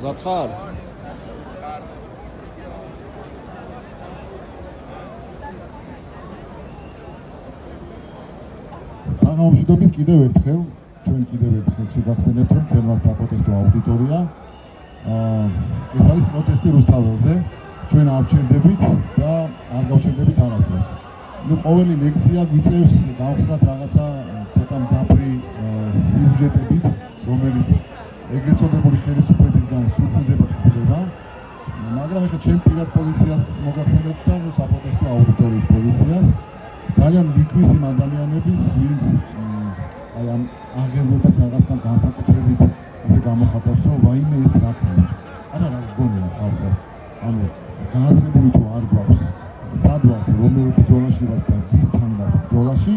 Zatkar. საგამომშვიდობის კიდევ ერთხელ ჩვენ შეგახსენებთ რომ ჩვენ ვართ საპროტესტო აუდიტორია. ეს არის პროტესტი რუსთაველზე. ჩვენ არ ვჩერდებით და არ გავჩერდებით არასდროს. ყოველი ლექცია გვიწევს გავხსნათ რაღაცა ცოტა მძაფრი სიუჟეტებით, რომელიც ეგრეთ წოდებული ხელისუფლებისგან სურპრიზებად ხდება. მაგრამ ეხლა ჩემ პირად პოზიციას მოგახსენებთ და საპროტესტო აუდიტორიის პოზიციას. ძალიან ვიკვრის იმ ადამიანების, ვინც აი ამ აღელვებას რაღაცთან განსაკუთრებით ისე გამოხატავს, რომ ვაიმე ეს რა ქნის. არა რა გონია ხალხო. ანუ განაზრებული თუ არ გვაქვს სად ვართ, რომელ ბრძოლაში ვართ და ვისთან ვართ ბრძოლაში,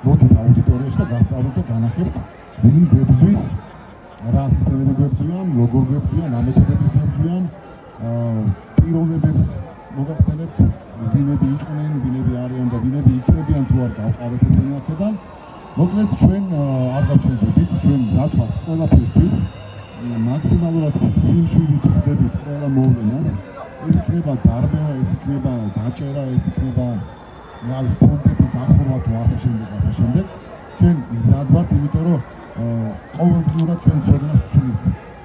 მოდით აუდიტორიაში და გასწავლეთ და განახებთ, ვინ გვებრძვის, რა სისტემები გვებრძვიან, როგორ გვებრძვიან, რა მეთოდები გვებრძვიან, პიროვნებებს მოგახსენებთ, ვინები იყვნენ, ვინები არიან და ვინები იქნებიან თუ არ გავყარეთ ესენი აქედან. მოკლედ ჩვენ არ გავჩერდებით, ჩვენ მზად ვართ ყველაფრისთვის, მაქსიმალურად სიმშვიდით ხვდებით ყველა მოვლენას. ეს იქნება დარბევა, ეს იქნება დაჭერა, ეს იქნება ნავის ფონდების დახურვა თუ ასე შემდეგ. ჩვენ მზად ვართ, იმიტომ რომ ყოველდღიურად ჩვენ ცოდნას ვცვლით.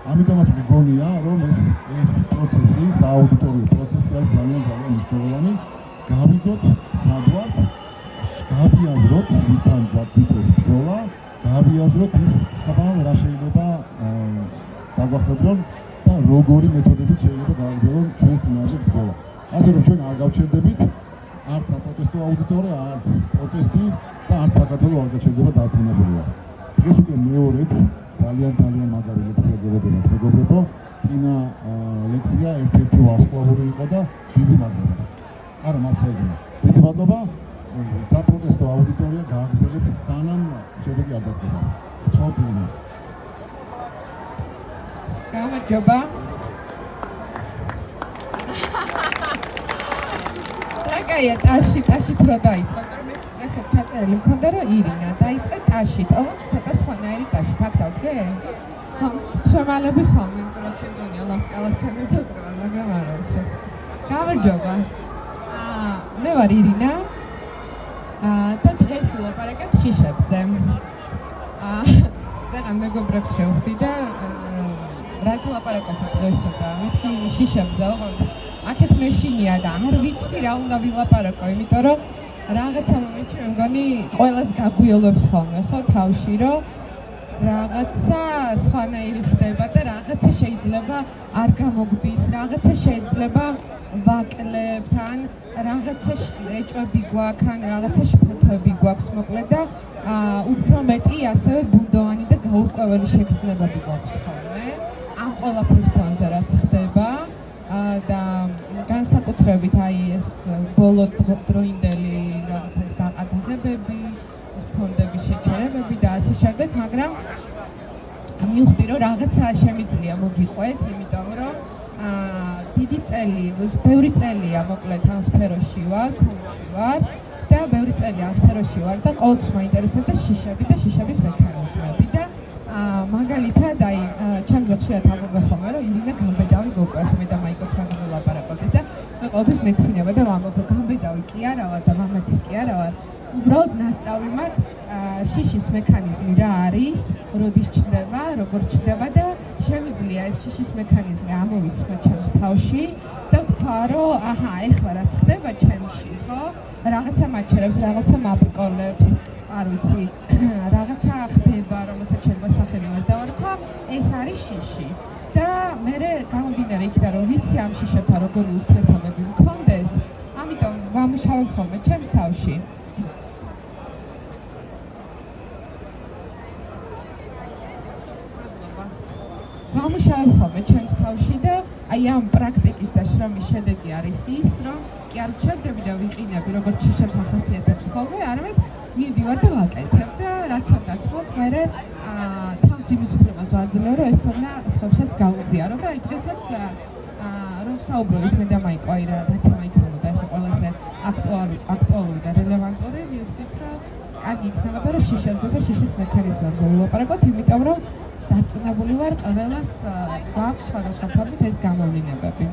ამიტომაც მგონია, რომ ეს პროცესი, სააუდიტორიო პროცესი არის ძალიან მნიშვნელოვანი. გავიგოთ, სად ვართ, გავიაზროთ, ვისთან გვიწევს ბრძოლა, გავიაზროთ ის ხვალ რა შეიძლება დაგვახვედრონ და როგორი მეთოდებით შეიძლება გააგრძელონ ჩვენს წინააღმდეგ ბრძოლა. ასე რომ ჩვენ არ გავჩერდებით, არც საპროტესტო აუდიტორია, არც პროტესტი და არც საქართველოს არ გაჩერდება დარწმუნებული ვარ. დღეს უკვე მეორედ ძალიან მაგარი ლექცია გელოდებათ მეგობრებო. წინა ლექცია ერთ-ერთი ვარსკვლავური იყო და დიდი მადლობა. არა მართლა იგივე. დიდი მადლობა. საპროტესტო აუდიტორია გააგრძელებს სანამ შედეგი არ დადგება. გთხოვთ იმენა. გამარჯობა. რაკაია ტაშით რა დაიწყო, მაგრამ ეხლა ჩაწერილი მქონდა რომ ირინა დაიწყე ტაშით. ოღონდ ცოტა სხვანაირი ტაშით აქ დავდგე? შემალები ხოლმე, იმიტომ რომ სიმღერა ლასკალას სცენაზე ვდგარ, მაგრამ არა ხო. გამარჯობა. მე ვარ ირინა. და დღეს ვილაპარაკებ შიშებზე. ძალიან მეგობრებს შევხვდი და რას ვილაპარაკობ დღესო და მეთქი შიშებზე, ოღონდ აქეთ მეშინია და არ ვიცი რა უნდა ვილაპარაკო, იმიტომ რომ რაღაცა მომენტში მე მგონი ყველას გაგვიელებს ხოლმე ხო თავში, რომ რაღაცა სხვანაირი ხდება და რაღაცა შეიძლება არ გამოგვდის, რაღაცა შეიძლება ვაკლებთ, ან რაღაცა ეჭვები გვაქვს, ან რაღაცა შფოთვები გვაქვს, მოკლედ და უფრო მეტი ასევე ბუნდოვანი და გაურკვეველი შეგრძნებები გვაქვს ხოლმე. ამ ყველაფრის ფონზე რაც ხდება და განსაკუთრებით აი ეს ბოლო დროინდელი რაღაცა ეს დაყადაღებები, ეს ფონდების შეჩერებები და ასე შემდეგ, მაგრამ მივხვდი რომ რაღაცა შემიძლია მოგიყვეთ, იმიტომ რომ ბევრი წელია მოკლედ ამ სფეროში ვარ, კონში ვარ და ბევრი წელი ამ სფეროში ვარ და ყოველთვის მაინტერესებდა შიშები და შიშების მექანიზმები და მაგალითად აი ჩემს ხშირად ამბობ ხოლმე რომ ირინა გამბედავი გოგოა, მე და მაიკოც მაგაზე ვლაპარაკობთ და მე ყოველთვის მეცნიერება და ვამბობ რომ გამბედავი კი არა ვარ და მამაცი კი არა ვარ. უბრალოდ ნასწავლი მაქვს შიშის მექანიზმი რა არის, როდის ჩნდება, როგორ ჩნდება და შემიძლია ეს შიშის მექანიზმი ამოვიცნო ჩემს თავში და ვთქვა რომ აჰა, ეხლა რაც ხდება ჩემში, ხო? რაღაცა მაჩერებს, რაღაცა მაბრკოლებს, არ ვიცი, რაღაცა ხდება, რომელსაც შეიძლება სახელი ვერ დავარქვა, ეს არის შიში. და მე გამომდინარე იქიდან რომ ვიცი ამ შიშებთან როგორი ურთიერთობები მქონდეს, ამიტომ ვამუშავებ ხოლმე ჩემს თავში. ვამუშავებ ხოლმე ჩემს თავში და აი ამ პრაქტიკის და შრომის შედეგი არის ის, რომ კი არ ვჩერდები და ვიყინები როგორც შიშებს ახასიათებს ხოლმე, არამედ მივდივარ და ვაკეთებ და რაც უნდაც მოქვს, მე თავს იმის უფლებას ვაძლევ, რომ ეს ცოდნა სხვებსაც გაუზიარო და აი დღესაც რომ საუბრობთ მე და მაიკო აი რა თემა იქნებოდა ეხლა ყველაზე აქტუალური და რელევანტური, მივხვდით, რომ კარგი იქნებოდა, რომ შიშებზე და შიშის მექანიზმებზე ვილაპარაკოთ, იმიტომ რომ დარწმუნებული ვარ, ყველას გვაქვს სხვადასხვა ფორმით ეს გამოვლინებები.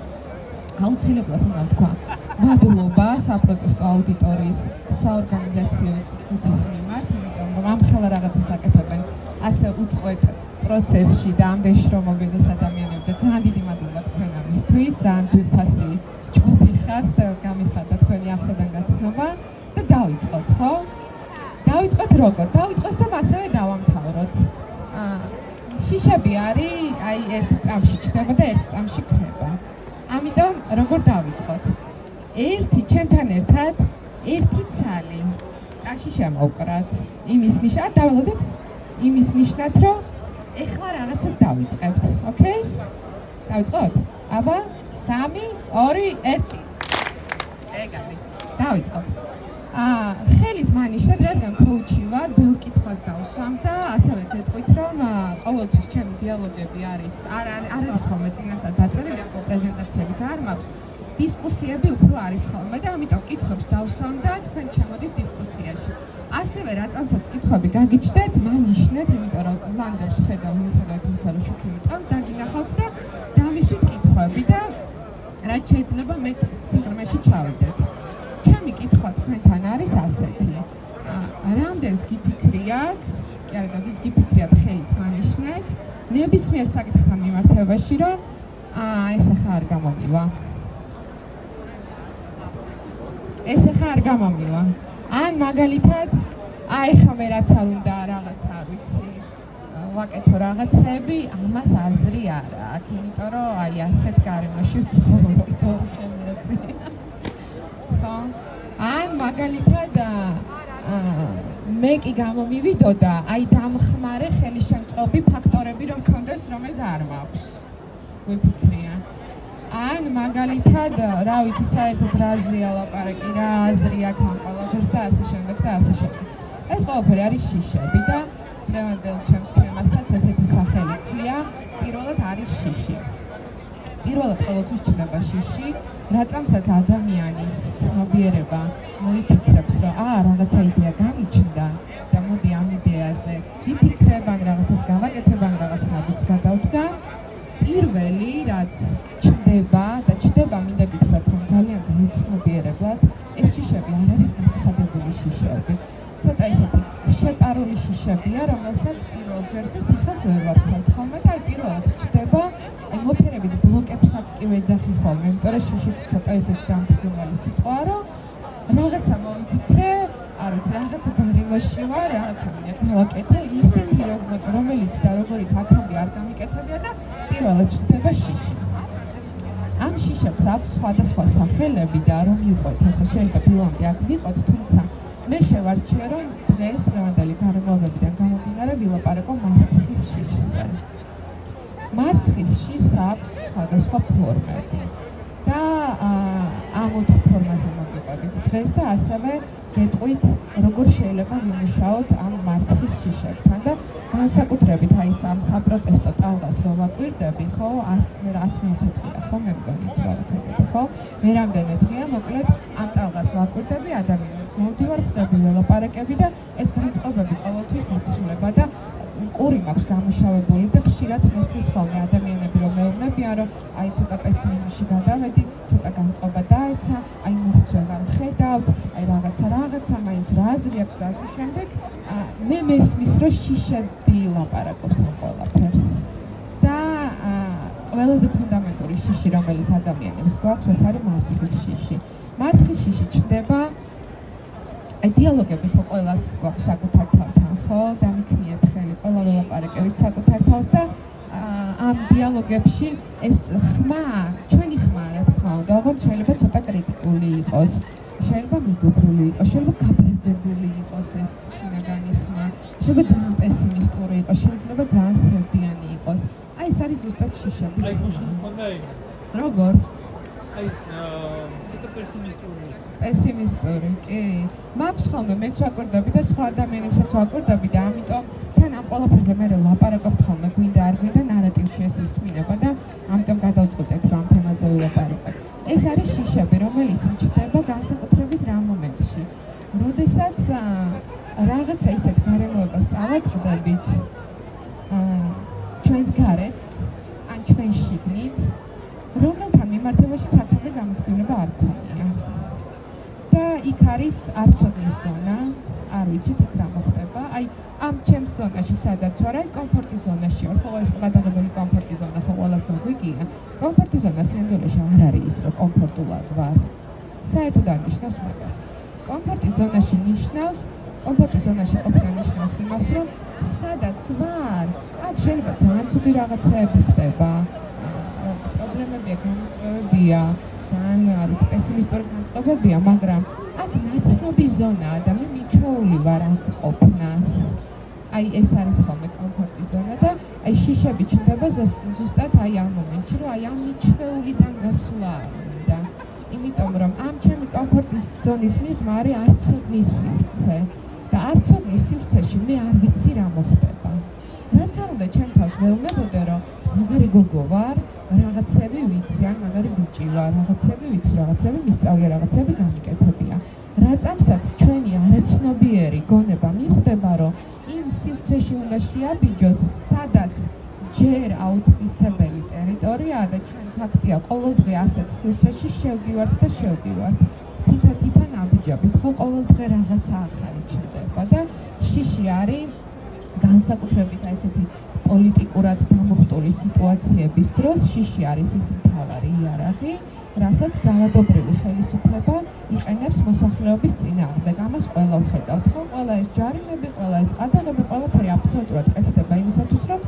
აუცილებლად უნდა ვთქვა მადლობა საპროტესტო აუდიტორიის საორგანიზაციო ჯგუფის მიმართ, იმიტომ რომ ამხელა რაღაცას აკეთებენ ასე უწყვეტ პროცესში და ამდენ შრომობენ ეს ადამიანები და ძალიან დიდი მადლობა თქვენ ამისთვის, ძალიან ძვირფასი ჯგუფი ხართ და გამიხარდა თქვენი ახლიდან გაცნობა და დავიწყოთ, ხო? დავიწყოთ როგორ? დავიწყოთ და ასევე დავამთავროთ. შიშები არის აი ერთ წამში ჩნდება და ერთ წამში ქრება. ამიტომ როგორ დავიწყოთ? ჩემთან ერთად ერთი ცალი ტაში შემოვკრათ. იმის ნიშნად დაველოდეთ იმის ნიშნად, რომ ეხლა რაღაცას დავიწყებთ, ოკეი? დავიწყოთ? აბა 3 2 1 ეგარი. დავიწყოთ. ხელით მანიშნად, რადგან კოუჩი ვარ, ბევრ კითხვას დავსვამ და ასევე გეტყვით, რომ ყოველთვის ჩემი დიალოგები არის ხოლმე წინასწარ დაწერილი, ამ პრეზენტაციებიც არ მაქვს. დისკუსიები უფრო არის ხოლმე და ამიტომ კითხვებს დავსვამ და თქვენ ჩამოდით დისკუსიაში. ასევე რაცამსაც კითხვები გაგიჩნდეთ, მანიშნეთ, იმიტომ რომ ლანდერს ხედავ, მიუხედავად იმისა, რომ შუქი მიტყავს, დაგინახავთ და დამისვით კითხვები და რაც შეიძლება მეტ სიღრმეში ჩავიდეთ. ჩემი კითხვა თქვენთან არის ასეთი. რამდენს გიფიქრიათ, კი არა და ვის გიფიქრიათ ხელით მანიშნეთ, ნებისმიერ საკითხთან მიმართებაში, რომ ეს ახლა არ გამომივა. ეს ახლა არ გამომივა. ან მაგალითად, ახლა მე რაც არ უნდა რაღაც არ ვიცი, ვაკეთო რაღაცები, ამას აზრი არ აქვს, იმიტომ რომ აი ასეთ გარემოში ვცხოვრობ, თორე შემიძლია. ხო? ან მაგალითად მე კი გამომივიდოდა, აი დამხმარე ხელისშემწყობი ფაქტორები რომ მქონდეს, რომელიც არ მაქვს. ვიფიქრია. ან მაგალითად, რა ვიცი, საერთოდ რაზეა ლაპარაკი, რა აზრი აქვს ამ ყველაფერს და ასე შემდეგ და ასე შემდეგ. ეს ყველაფერი არის შიშები და დღევანდელ ჩემს თემასაც ესეთი სახელი ქვია, პირველად არის შიში. პირველად ყოველთვის ჩნდება შიში, რაცამსაც ადამიანის ცნობიერება მოიფიქრებს, რომ რაღაცა იდეა გამიჩნდა და მოდი ამ იდეაზე ვიფიქრებ, ან რაღაცას გავაკეთებ, ან რაღაცნაირად გადავდგა. პირველი რაც ჩნდება და ჩნდება, მინდა გითხრათ, რომ ძალიან გაუცნობიერებლად ეს შიშები არ არის გაცხადებული შიშები. ცოტა ისეთი შეპარული შიშებია, რომელსაც პირველ ჯერზე სახელს ვერ ვარქვევთ ხოლმე და აი პირველად ჩნდება, აი მოფერებით ბლოკებსაც კი ვეძახი ხოლმე, იმიტომ რომ შიშიც ცოტა ისეთი დამთრგუნველი სიტყვაა, რომ რაღაცა მოვიფიქრე, არ ვიცი, რაღაცა გარემოში ვარ, რაღაცა მინდა გავაკეთო, ისეთი რომელიც და როგორიც აქამდე არ გამიკეთებია და პირველად ჩნდება შიში. ამ შიშებს აქვს სხვადასხვა სახელები და რომ მიყვეთ, ახლა შეიძლება დილამდე აქ ვიყოთ, თუმცა მე შევარჩიე, რომ დღევანდელი გარემოებებიდან გამომდინარე ვილაპარაკო მარცხის შიშზე. მარცხის შიშს აქვს სხვადასხვა ფორმები და ამ 4 ფორმაზე მოგიყვებით დღეს და ასევე გეტყვით, როგორ შეიძლება ვიმუშაოთ ამ მარცხის შიშებთან და განსაკუთრებით აი ამ საპროტესტო ტალღას რო ვაკვირდები, ხო, 100 დღეა, ხო, მე მგონი რაღაც ეგეთი, ხო? მე რამდენი დღეა, მოკლედ, ამ ტალღას ვაკვირდები, ადამიანებს მოვდივარ, ხვდები ველაპარაკები და ეს განწყობები ყოველთვის იცვლება და ყური მაქვს გამუშავებული და ხშირად მესმის ხოლმე ადამიანები რომ მეუბნებიან, რომ აი ცოტა პესიმიზმში გადავედი, ცოტა განწყობა დაეცა, აი მოვწვე ვარ ხედავთ, აი რაღაცა, მაინც რა აზრი აქვს და ასე შემდეგ. მე მესმის, რომ შიშები ლაპარაკობს ამ ყველაფერს. და ყველაზე ფუნდამენტური შიში, რომელიც ადამიანებს გვაქვს, ეს არის მარცხის შიში. მარცხის შიში ჩნდება აი დიალოგები ხო ყველას გვაქვს საკუთარ თავთან, ხო? დამიქნიეთ ხელი, ყველა ველაპარაკებით საკუთარ თავს და ამ დიალოგებში ეს ხმა, ჩვენი ხმა, რა თქმა უნდა, ოღონდ შეიძლება ცოტა კრიტიკული იყოს, შეიძლება მეგობრული იყოს, შეიძლება გაბრაზებული იყოს ეს შინაგანი ხმა, შეიძლება ძალიან პესიმისტური იყოს, შეიძლება ძალიან სევდიანი იყოს. აი ეს არის ზუსტად შიშების ხმა. როგორ? აი ცოტა პესიმისტური, კი. მაქვს ხოლმე მეც ვაკვირდები და სხვა ადამიანებსაც ვაკვირდები და ამიტომ თან ამ ყველაფერზე მე ლაპარაკობთ ხოლმე, გვინდა არ გვინდა ნარატივში ეს ისმინება და ამიტომ გადავწყვეტეთ რომ ამ თემაზე ვილაპარაკოთ. ეს არის შიშები, რომელიც ჩნდება განსაკუთრებით რაღაცა ისეთ გარემოებას წავაწყდებით ჩვენს გარეთ ან ჩვენ შიგნით, რომელთან მიმართებაშიც აქამდე გამოცდილება არ გქონია. და იქ არის არცოდნის ზონა, არ ვიცით იქ რა მოხდება. აი ამ ჩემს ზონაში სადაც ვარ, აი კომფორტის ზონაში ვარ, ხო ეს გადაღებული კომფორტის ზონა ხო ყველას გაგვიგია. კომფორტის ზონა სინამდვილეში არ არის ის, რომ კომფორტულად ვარ. საერთოდ არ ნიშნავს მაგას. კომფორტის ზონაში ნიშნავს, კომფორტის ზონაში ყოფნა ნიშნავს იმას, რომ სადაც ვარ, აქ შეიძლება ძალიან ცუდი რაღაცები ხდება. პრობლემებია, გამოწვევებია, ძალიან არ ვიცი, პესიმისტური განწყობებია, მაგრამ აქ ნაცნობი ზონაა და მე მიჩვეული ვარ აქ ყოფნას. აი ეს არის ხოლმე კომფორტის ზონა და აი შიშები ჩნდება ზუსტად აი ამ მომენტში, რომ აი ამ მიჩვეულიდან გასვლა არ მინდა. იმიტომ რომ ამ ჩემი კომფორტის ზონის მიღმა არის არცოდნის სივრცე და არცოდნის სივრცეში მე არ ვიცი რა მოხდება. რაც არ უნდა ჩემ თავს ვეუბნებოდე, რომ მაგარი გოგო ვარ, რაღაცები ვიცი, ან მაგარი ბიჭი ვარ, რაღაცები ვიცი, რაღაცები მისწავლე, რაღაცები გამიკეთებია. რაწამსაც ჩვენი არაცნობიერი გონება მიხვდება, რომ იმ სივრცეში უნდა შეაბიჯოს, სადაც ჯერ აუთვისებელი ტერიტორიაა და ჩვენ ფაქტია ყოველდღე ასეთ სივრცეში შევდივართ და შევდივართ. თითო-თითო ნაბიჯებით, ხო ყოველდღე რაღაცა ახალი ჩნდება და შიში არის განსაკუთრებით აი ესეთი პოლიტიკურად დამუხტული სიტუაციების დროს შიში არის ის მთავარი იარაღი, რასაც ძალადობრივი ხელისუფლება იყენებს მოსახლეობის წინააღმდეგ. ამას ყველა ვხედავთ, ხო? ყველა ეს ჯარიმები, ყველა ეს ყადაღები, ყველაფერი აბსოლუტურად კეთდება იმისათვის, რომ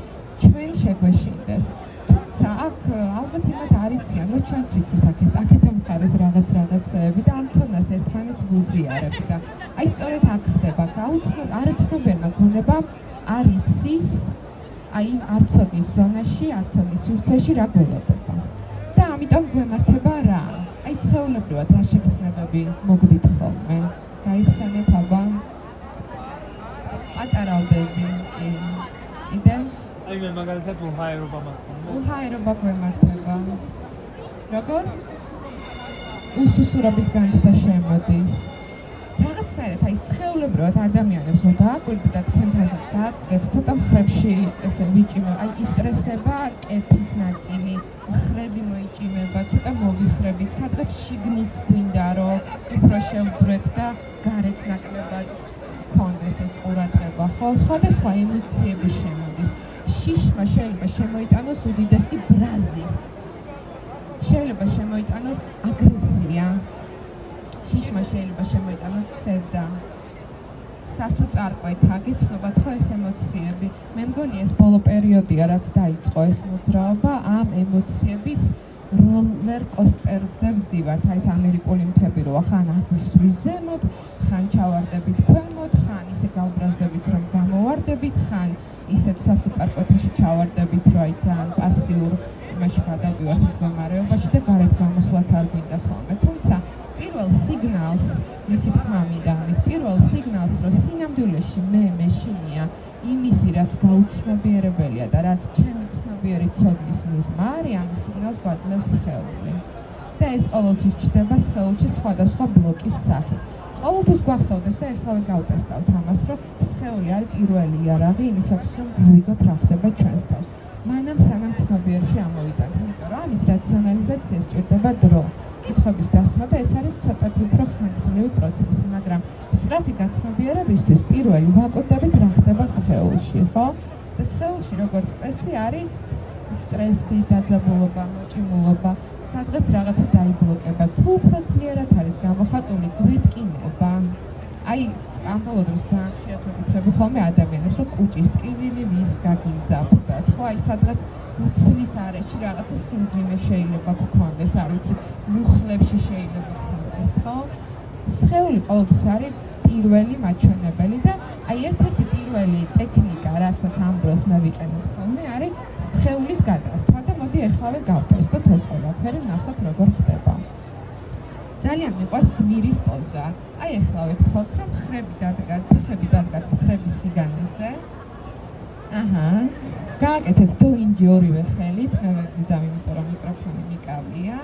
ჩვენ შეგვეშინდეს. თუმცა აქ ალბათ იმათ არ იციან, რომ ჩვენც ვიცით აქეთ მხარეს რაღაცეები და ამ ცოდნას ერთმანეთს გუზიარებს და აი სწორედ აქ ხდება არაცნობიერმა გონებამ არ იცის აი იმ არცოდნის ზონაში, არცოდნის სივრცეში რა გველოდება. და ამიტომ გვემართება რა? აი სხეულებრივად რა შეგრძნებები მოგდით ხოლმე? გაიხსენეთ აბა? ატარავდები, კიდე? აი მე მაგალითად უჰაერობა მაქვს. უჰაერობა გვემართება. როგორ? უსუსურობის განცდა შემოდის. რაღაცნაირად აი სხეულებრივად ადამიანებს რომ დააკვირდეთ და თქვენ თავსაც დააკვირდეთ, ცოტა მხრებში ესე ვიჭიმე, აი ისტრესება კეფის ნაწილი, მხრები მოიჭიმება, ცოტა მოვიხრებით, სადღაც შიგნით გვინდა რომ უფრო შევძვრეთ და გარეთ ნაკლებად გქონდეს ეს ყურადღება, ხო? სხვადასხვა ემოციები შემოდის. შიშმა შეიძლება შემოიტანოს უდიდესი ბრაზი. შეიძლება შემოიტანოს აგრესია. შიშმა შეიძლება შემოიტანოს სევდა. სასოწარკვეთა, გეცნობათ ხო ეს ემოციები? მე მგონი ეს ბოლო პერიოდია, რაც დაიწყო ეს მოძრაობა, ამ ემოციების როლერ კოსტერზე ვზივართ. აი ეს ამერიკული მთები როა, ხან აგვისვრის ზემოთ, ხან ჩავარდებით ქვემოთ, ხან ისე გავბრაზდებით, რომ გამოვარდებით, ხან ისეთ სასოწარკვეთაში ჩავარდებით, რომ აი ძალიან პასიურ იმაში გადავდივართ მდგომარეობაში და გარეთ გამოსვლაც არ გვინდა ხოლმე. თუმცა პირველ სიგნალს, მისი თქმა მინდა ამით, პირველ სიგნალს, რომ სინამდვილეში მე მეშინია იმისი, რაც გაუცნობიერებელია და რაც ჩემი ცნობიერი ცოდნის მიღმა არის, ამ სიგნალს გვაძლევს სხეული. და ეს ყოველთვის ჩნდება სხეულში სხვადასხვა ბლოკის სახით. ყოველთვის გვახსოვდეს და ეხლა გავტესტავთ ამას, რომ სხეული არის პირველი იარაღი იმისათვის, რომ გავიგოთ რა ხდება ჩვენს თავს. მანამ სანამ ცნობიერში ამოვიტანთ, იმიტომ რომ ამის რაციონალიზაცია სჭირდება დრო. კითხვების დასმა და ეს არის ცოტათი უფრო ხანგრძლივი პროცესი, მაგრამ სწრაფი გაცნობიერებისთვის პირველი ვაკვირდებით რა ხდება სხეულში, ხო? და სხეულში როგორც წესი არის სტრესი, დაძაბულობა, მოჭიმულობა, სადღაც რაღაცა დაიბლოკება. თუ უფრო ძლიერად არის გამოხატული, გვეტკინება. აი, ამ ბოლო დროს ძალიან ხშირად მეკითხები ხოლმე ადამიანებს, რომ კუჭის ტკივილი ვის გაგიმძაფრდათ, ხო? აი, სადღაც უცლის არეში რაღაცა სიმძიმე შეიძლება გქონდეს, არ ვიცი, მუხლებში შეიძლება გქონდეს, ხო? სხეული ყოველთვის არის პირველი მაჩვენებელი და აი ერთ-ერთი პირველი ტექნიკა, რასაც ამ დროს მე ვიყენებ ხოლმე, არის სხეულით გადართვა და მოდი ეხლავე გავტესტოთ ეს ყველაფერი, ნახოთ როგორ ხდება. ძალიან მიყვარს გმირის პოზა. აი ეხლავე გთხოვთ, რომ მხრები დადგათ, ფეხები დადგათ მხრების სიგანეზე. აჰა. გააკეთეთ დოინჯი ორივე ხელით, მე ვეგიზავ, იმიტომ რომ მიკროფონი მიკავია.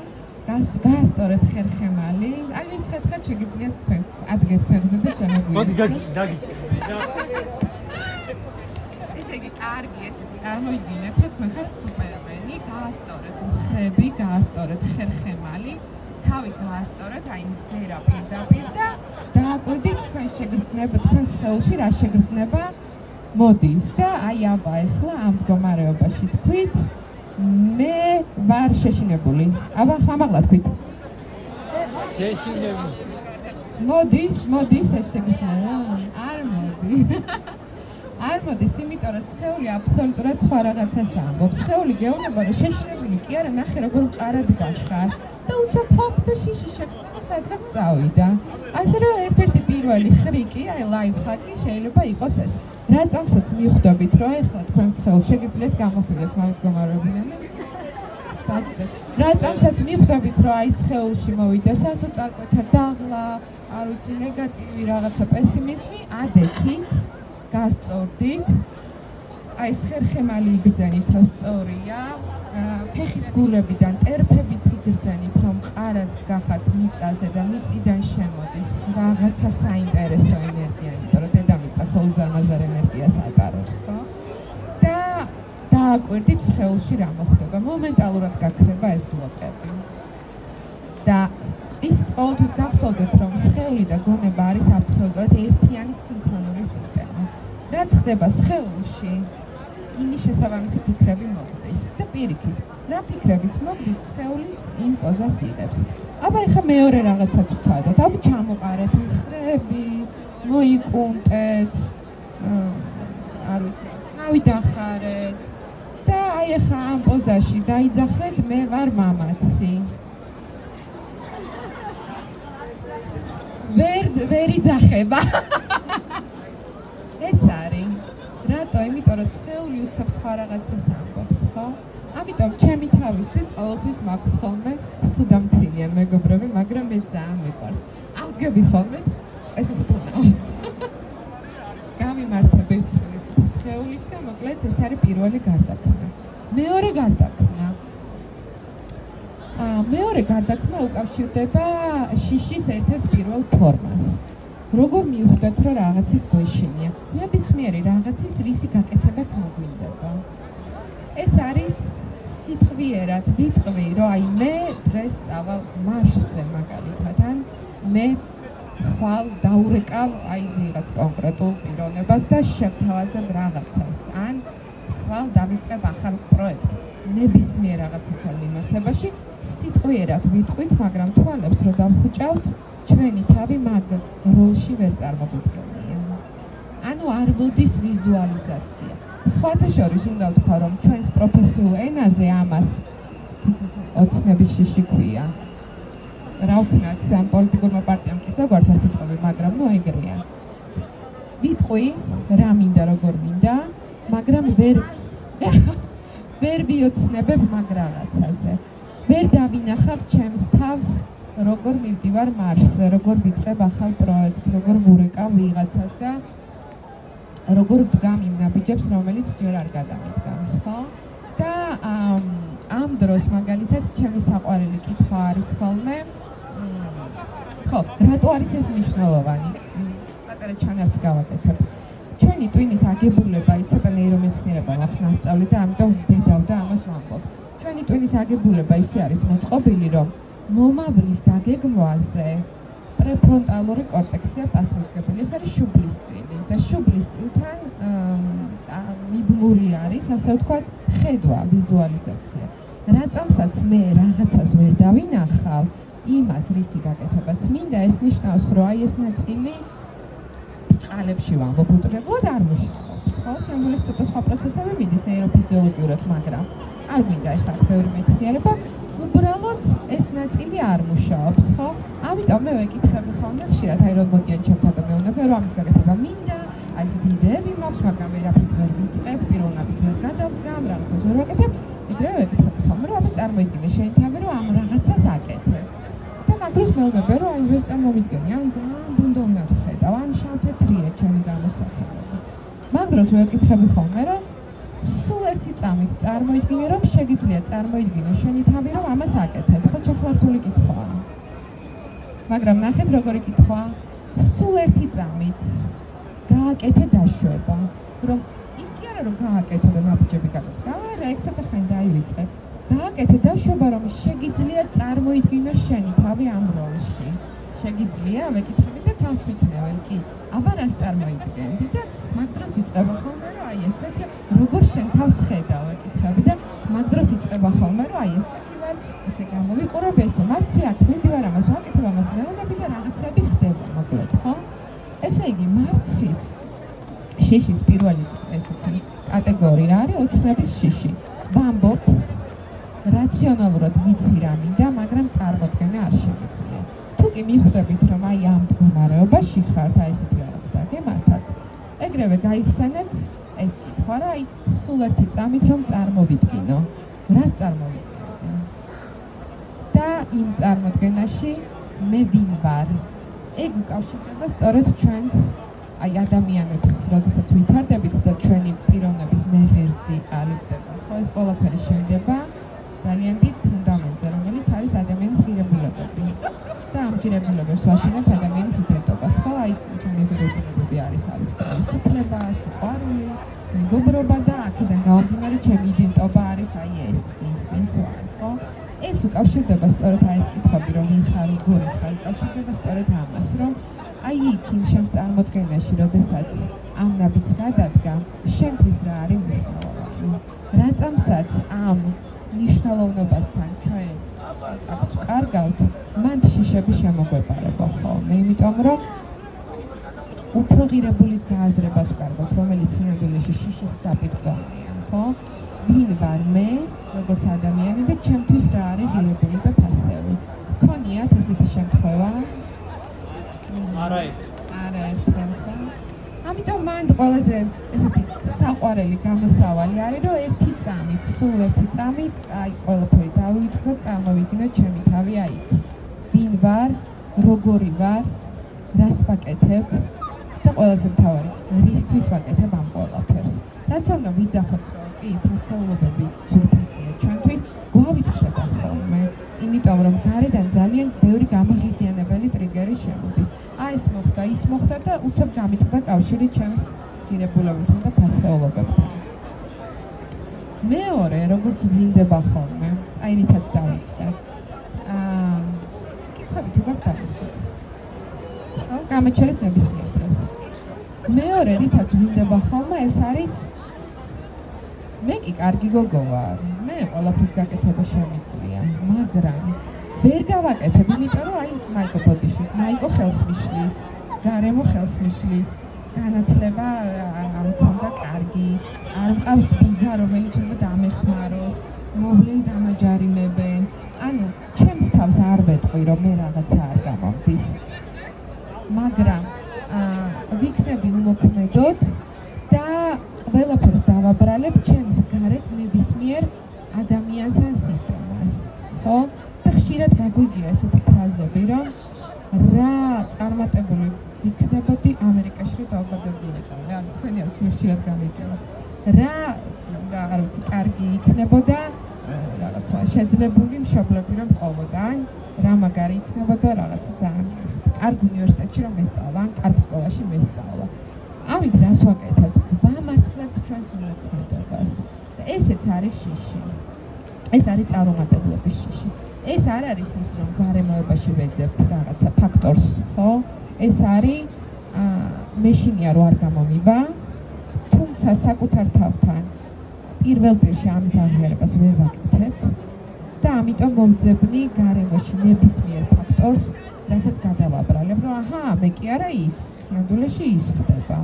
გაასწორეთ ხერხემალი. აი ვინც ხერხად შეგიძლიათ თქვენს ადგეთ ფეხზე და მოდი შემოგვიერთოთ. დაგიჭირე. ესე იგი, კარგი, ესეთი წარმოიდგინეთ, რომ თქვენ ხართ სუპერმენი, გაასწორეთ მხრები, გაასწორეთ ხერხემალი, თავი გაასწორეთ, აი მზერა პირდაპირ და დააკვირდით თქვენ შეგრძნება, თქვენ სხეულში რა შეგრძნება მოდის და აი აბა ახლა ამ მდგომარეობაში თქვით მე ვარ შეშინებული. აბა ხამაღლა თქვით. შეშინებული. მოდის ეს შეგრძნება? არ მოდი. არ მოდის, იმიტომ რომ სხეული აბსოლუტურად სხვა რაღაცას ამბობს. სხეული გეუბნება, რომ შეშინებული კი არა, ნახე როგორ მყარად გახარ და უცებ ჰოპ და შიში შეგრძნება სადღაც წავიდა. ასე რომ ერთ-ერთი პირველი ხრიკი, აი ლაიფჰაკი შეიძლება იყოს ეს. რა წამსაც მიხვდებით, რომ ეხლა თქვენ სხეულს შეგიძლიათ გამოხვიდეთ მაგ მდგომარეობიდან. დაჭდეთ. რა წამსაც მიხვდებით, რომ აი სხეულში მოვიდა სასოწარკვეთა დაღლა, არ ვიცი ნეგატივი რაღაცა პესიმიზმი, ადექით გასწორდით. აი ეს ხერხემალი იგრძენით, რომ სწორია. ფეხის გულებიდან ტერფებით იგრძენით, რომ მყარად გახართ მიწაზე და მიწიდან შემოდის რაღაცა საინტერესო ენერგია, იმიტომ რომ დედამიწა ხო უზარმაზარ ენერგიას ატარებს, ხო? და დააკვირდით სხეულში რა მოხდება. მომენტალურად გაქრება ეს ბლოკები. და ისიც ყოველთვის გახსოვდეთ, რომ სხეული და გონება არის აბსოლუტურად ერთიანი სინქრონული სისტემა. რაც ხდება სხეულში, იმის შესაბამისი ფიქრები მოგვდის და პირიქით, რა ფიქრებიც მოგვდით, სხეულის იმ პოზას იღებს. აბა ეხლა მეორე რაღაცაც ვცადოთ, აბა ჩამოყარეთ მხრები, მოიკუნტეთ, არ ვიცი, თავი დახარეთ და აი ეხლა ამ პოზაში დაიძახეთ, მე ვარ მამაცი. ვერ იძახება. ეს არის. რატო? იმიტომ რომ სხეული უცებ სხვა რაღაცას ამბობს, ხო? ამიტომ ჩემი თავისთვის ყოველთვის მაქვს ხოლმე სუდამცინია მეგობრები, მაგრამ მე ძალიან მიყვარს. ავდგები ხოლმე, ეს ხტუნაო. გამიმართებით ესეთი სხეულით და მოკლედ ეს არის პირველი გარდაქმნა. მეორე გარდაქმნა უკავშირდება შიშის ერთ-ერთ პირველ ფორმას. როგორ მივხვდეთ, რომ რაღაცის გვეშინია? ნებისმიერი რაღაცის რისი გაკეთებაც მოგვინდება. ეს არის სიტყვიერად ვიტყვი, რომ აი მე დღეს წავალ მარსზე მაგალითად, ან მე ხვალ დაურეკავ აი ვიღაც კონკრეტულ პიროვნებას და შევთავაზებ რაღაცას, ან ხვალ დავიწყებ ახალ პროექტს ნებისმიერ რაღაცისთან მიმართებაში, სიტყვიერად ვიტყვით, მაგრამ თვალებს რო დავხუჭავთ, ჩვენი თავი მაგ როლში ვერ წარმოგვიდგენია. ანუ არ მოდის ვიზუალიზაცია. სხვათა შორის უნდა ვთქვა, რომ ჩვენს პროფესიულ ენაზე ამას ოცნების შიში ქვია. რა ვქნათ, ამ პოლიტიკურმა პარტიამ კი წაგვართა სიტყვები, მაგრამ ნუ ეგრეა. ვიტყვი, რა მინდა, როგორ მინდა, მაგრამ ვერ ვიოცნებებ მაგ რაღაცაზე. ვერ დავინახავ ჩემს თავს, როგორ მივდივარ მარსზე, როგორ ვიწყებ ახალ პროექტს, როგორ ვურეკავ ვიღაცას და როგორ ვდგამ იმ ნაბიჯებს, რომელიც ჯერ არ გადამიდგამს, ხო? და ამ დროს მაგალითად ჩემი საყვარელი კითხვა არის ხოლმე, ხო, რატო არის ეს მნიშვნელოვანი? პატარა ჩანართს გავაკეთებ. ჩვენი ტვინის აგებულება, ცოტა ნეირომეცნიერება მაქვს ნასწავლი და ამიტომ ვბედავ და ამას ვამბობ. ჩვენი ტვინის აგებულება ისე არის მოწყობილი, რომ მომავლის დაგეგმვაზე პრეფრონტალური კორტექსია პასუხისმგებელი. ეს არის შუბლის წილი და შუბლის წილთან მიბმული არის, ასე ვთქვათ, ხედვა, ვიზუალიზაცია. რა წამსაც მე რაღაცას ვერ დავინახავ, იმას რისი გაკეთებაც მინდა, ეს ნიშნავს, რომ აი ეს ნაწილი ბრჭყალებში ვამბობ უტრებლად არ მუშაობს, ხო? სიამოვნების ცოტა სხვა პროცესები მიდის ნეიროფიზიოლოგიურად, მაგრამ არ გვინდა ეხლა ბევრი მეცნიერება, უბრალოდ ეს ნაწილი არ მუშაობს, ხო? ამიტომ მე ვეკითხები ხოლმე ხშირად, აი რომ მოდიან ჩემთან და მეუბნებიან, რომ ამის გაკეთება მინდა, აი ესეთი იდეები მაქვს, მაგრამ ვერაფრით ვერ ვიწყებ, პირველ ნაბიჯს ვერ გადავდგამ, რაღაცას ვერ ვაკეთებ, ეგრევე ვეკითხები ხოლმე, რომ აბა წარმოიდგინე შენი თავი, რომ ამ რაღაცას აკეთებ. და მაგ დროს მეუბნებიან, რომ აი ვერ წარმოვიდგენი, ან ძალიან ბუნდოვნად ვხედავ, ან შავ-თეთრია ჩემი გამოსახულება. მაგ დროს ვეკითხები ხოლმე, რომ სულ ერთი წამით წარმოიდგინე, რომ შეგიძლია წარმოიდგინო შენი თავი, რომ ამას აკეთებ. ხო, ჩახლართული კითხვაა. მაგრამ ნახეთ როგორი კითხვაა. სულ ერთი წამით გააკეთე დაშვება, რომ ის კი არა რომ გააკეთო და ნაბიჯები გადადგა, არა, ეგ ცოტა ხანი დაივიწყე. გააკეთე დაშვება, რომ შეგიძლია წარმოიდგინო შენი თავი ამ როლში. შეგიძლია, ვეკითხები და თავს ვიქნევენ, კი. აბა რას წარმოიდგენდი და მაგ დროს იწყება ხოლმე, რომ აი ესეთი, როგორ შენ თავს ხედავ, ვეკითხები და მაგ დროს იწყება ხოლმე, რომ აი ესეთი ვარ, ესე გამოვიყურებ, ესე მაცვი აქ, მივდივარ ამას, ვაკეთებ ამას, მეუბნები და რაღაცები ხდება, მოკლედ, ხო? ესე იგი, მარცხის შიშის პირველი ესეთი კატეგორია არის ოცნების შიში. ვამბობ, რაციონალურად ვიცი რა მინდა, მაგრამ წარმოდგენა არ შემიძლია. თუ კი მიხვდებით, რომ აი ამ მდგომარეობაში ხართ, აი ესეთი რაღაც დაგემართათ, ეგრევე გაიხსენეთ ეს კითხვა რა, აი სულ ერთი წამით რომ წარმოვიდგინო. რას წარმოვიდგინო? და იმ წარმოდგენაში მე ვინ ვარ? ეგ უკავშირდება სწორედ ჩვენს აი ადამიანებს, როდესაც ვითარდებით და ჩვენი პიროვნების მეღერძი ყალიბდება. ხო, ეს ყველაფერი შევიდება ძალიან დიდ ფუნდამენტზე, რომელიც არის ადამიანის ღირებულებები. და ამ ღირებულებებს ვაშენებთ ადამიანის იდენტობას. ხო, აი ჩვენი ღირებულებები არის თავისუფლება, სიყვარული, მეგობრობა და აქედან გამომდინარე ჩემი იდენტობა არის აი ეს, ის ვინც ვარ, ხო? ეს უკავშირდება სწორედ აი ეს კითხვები, რომ ვინ ხარ, როგორი ხარ, უკავშირდება სწორედ ამას, რომ აი იქ იმ შენს წარმოდგენაში, როდესაც ამ ნაბიჯს გადადგა, შენთვის რა არის მნიშვნელოვანი? რა წამსაც ამ მნიშვნელოვნობასთან ჩვენ აქ კარგავთ, მან შიშები შემოგვეპარება ხოლმე, იმიტომ რომ უფრო ღირებულის გააზრებას ვკარგავთ, რომელიც სინამდვილეში შიშის საპირწონეა, ხო? ვინ ვარ მე, როგორც ადამიანი და ჩემთვის რა არის ღირებული და ფასეული. გქონიათ ესეთი შემთხვევა? არა ერთხელ ხო? ამიტომ მან ყველაზე ესეთი საყვარელი გამოსავალი არის, რომ ერთი წამით, სულ ერთი წამით, აი ყველაფერი დავივიწყდო, წარმოვიდგინო ჩემი თავი აი იქ. ვინ ვარ, როგორი ვარ, რას ვაკეთებ და ყველაზე მთავარი, რისთვის ვაკეთებ ამ ყველაფერს. რაც არ უნდა ვიძახოთ, რომ კი, ფასეულობები ძვირფასია ჩვენთვის, გვავიწყდება ხოლმე, იმიტომ რომ გარედან ძალიან ბევრი გამაღიზიანებელი ტრიგერი შემოდის. აი ეს მოხდა, ის მოხდა და უცებ გამიწყდა კავშირი ჩემს ღირებულებებთან და ფასეულობებთან. მეორე, როგორც ვლინდება ხოლმე, აი რითაც დავიწყე. კითხვები თუ გაქვთ დავისვით. ხო, გამაჩერეთ ნებისმიერ დროს. მეორე, რითაც ვლინდება ხოლმე, ეს არის მე კი კარგი გოგო ვარ. მე ყველაფერს გაკეთება შემიძლია, მაგრამ ვერ გავაკეთებ, იმიტომ რომ აი მაიკო ბოდიში, მაიკო ხელს მიშლის, გარემო ხელს მიშლის, განათლება არ მქონდა კარგი, არ მყავს ბიძა, რომელიც შეიძლება დამეხმაროს, მოვლენ დამაჯარიმებენ. ანუ ჩემს თავს არ ვეტყვი, რომ მე რაღაცა არ გამომდის. მაგრამ ვიქნები უმოქმედოდ და ყველაფერს დავაბრალებ ჩემს გარეთ ნებისმიერ ადამიანს ან სისტემას, ხო? და ხშირად გაგვიგია ესეთი ფრაზები, რომ რა წარმატებული ვიქნებოდი ამერიკაში, რომ დავაბადებულიყავი. ანუ თქვენი არც მე ხშირად გამიგია. რა არ ვიცი, კარგი იქნებოდა, რაღაცა შეძლებული მშობლები რომ მყოლოდა, ან რა მაგარი იქნებოდა, რაღაცა ძალიან ესეთი კარგ უნივერსიტეტში რომ მესწავლა, ან კარგ სკოლაში მესწავლა. ამით რას ვაკეთებთ? ვამართლებთ ჩვენს უმოქმედობას. და ესეც არის შიში. ეს არის წარუმატებლობის შიში. ეს არ არის ის, რომ გარემოებაში ვეძებ რაღაცა ფაქტორს, ხო? ეს არის მეშინია რო არ გამომივა, თუმცა საკუთარ თავთან პირველ პირში ამის აღიარებას ვერ ვაკეთებ და ამიტომ მოვძებნი გარემოში ნებისმიერ ფაქტორს, რასაც გადავაბრალებ, რომ აჰა, მე კი არა ის, სინამდვილეში ის ხდება.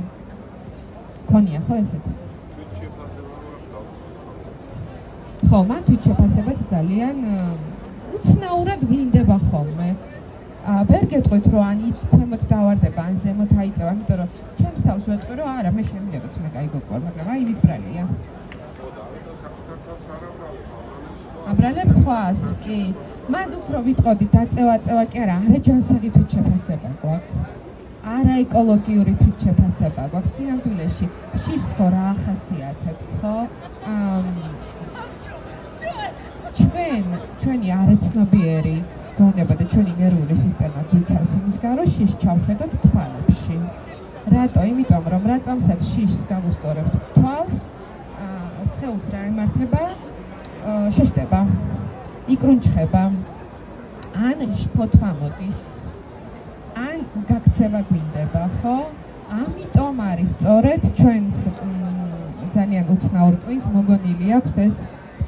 ქონია ხო ესეთიც? ხო, მან თვით შეფასებაც ძალიან უცნაურად ვლინდება ხოლმე. ვერ გეტყვით, რომ ან ქვემოთ დავარდება, ან ზემოთ აიწევა, იმიტომ რომ ჩემს თავს ვეტყვი, რომ არა, მე შემიძლია მე კაი გოგო ვარ, მაგრამ აი იმის ბრალია. აბრალებს სხვას, კი. მან უფრო ვიტყოდი დაწევა კი არა, არა ჯანსაღი თვით შეფასება გვაქვს. არაეკოლოგიური თვითშეფასება გვაქვს სინამდვილეში შიშს ხო რა ახასიათებს ხო ჩვენი არაცნობიერი გონება და ჩვენი ნერვული სისტემა გვიცავს იმის გარო შიშს ჩავხედოთ თვალებში რატო? იმიტომ რომ რატომსაც შიშს გავუსწორებთ თვალს სხეულს რა ემართება შეშდება იკრუნჩხება ან შფოთვა მოდის ან გაქცევა გვინდება ხო? ამიტომ არის სწორედ ჩვენს ძალიან უცნაურ ტვინს მოგონილი აქვს ეს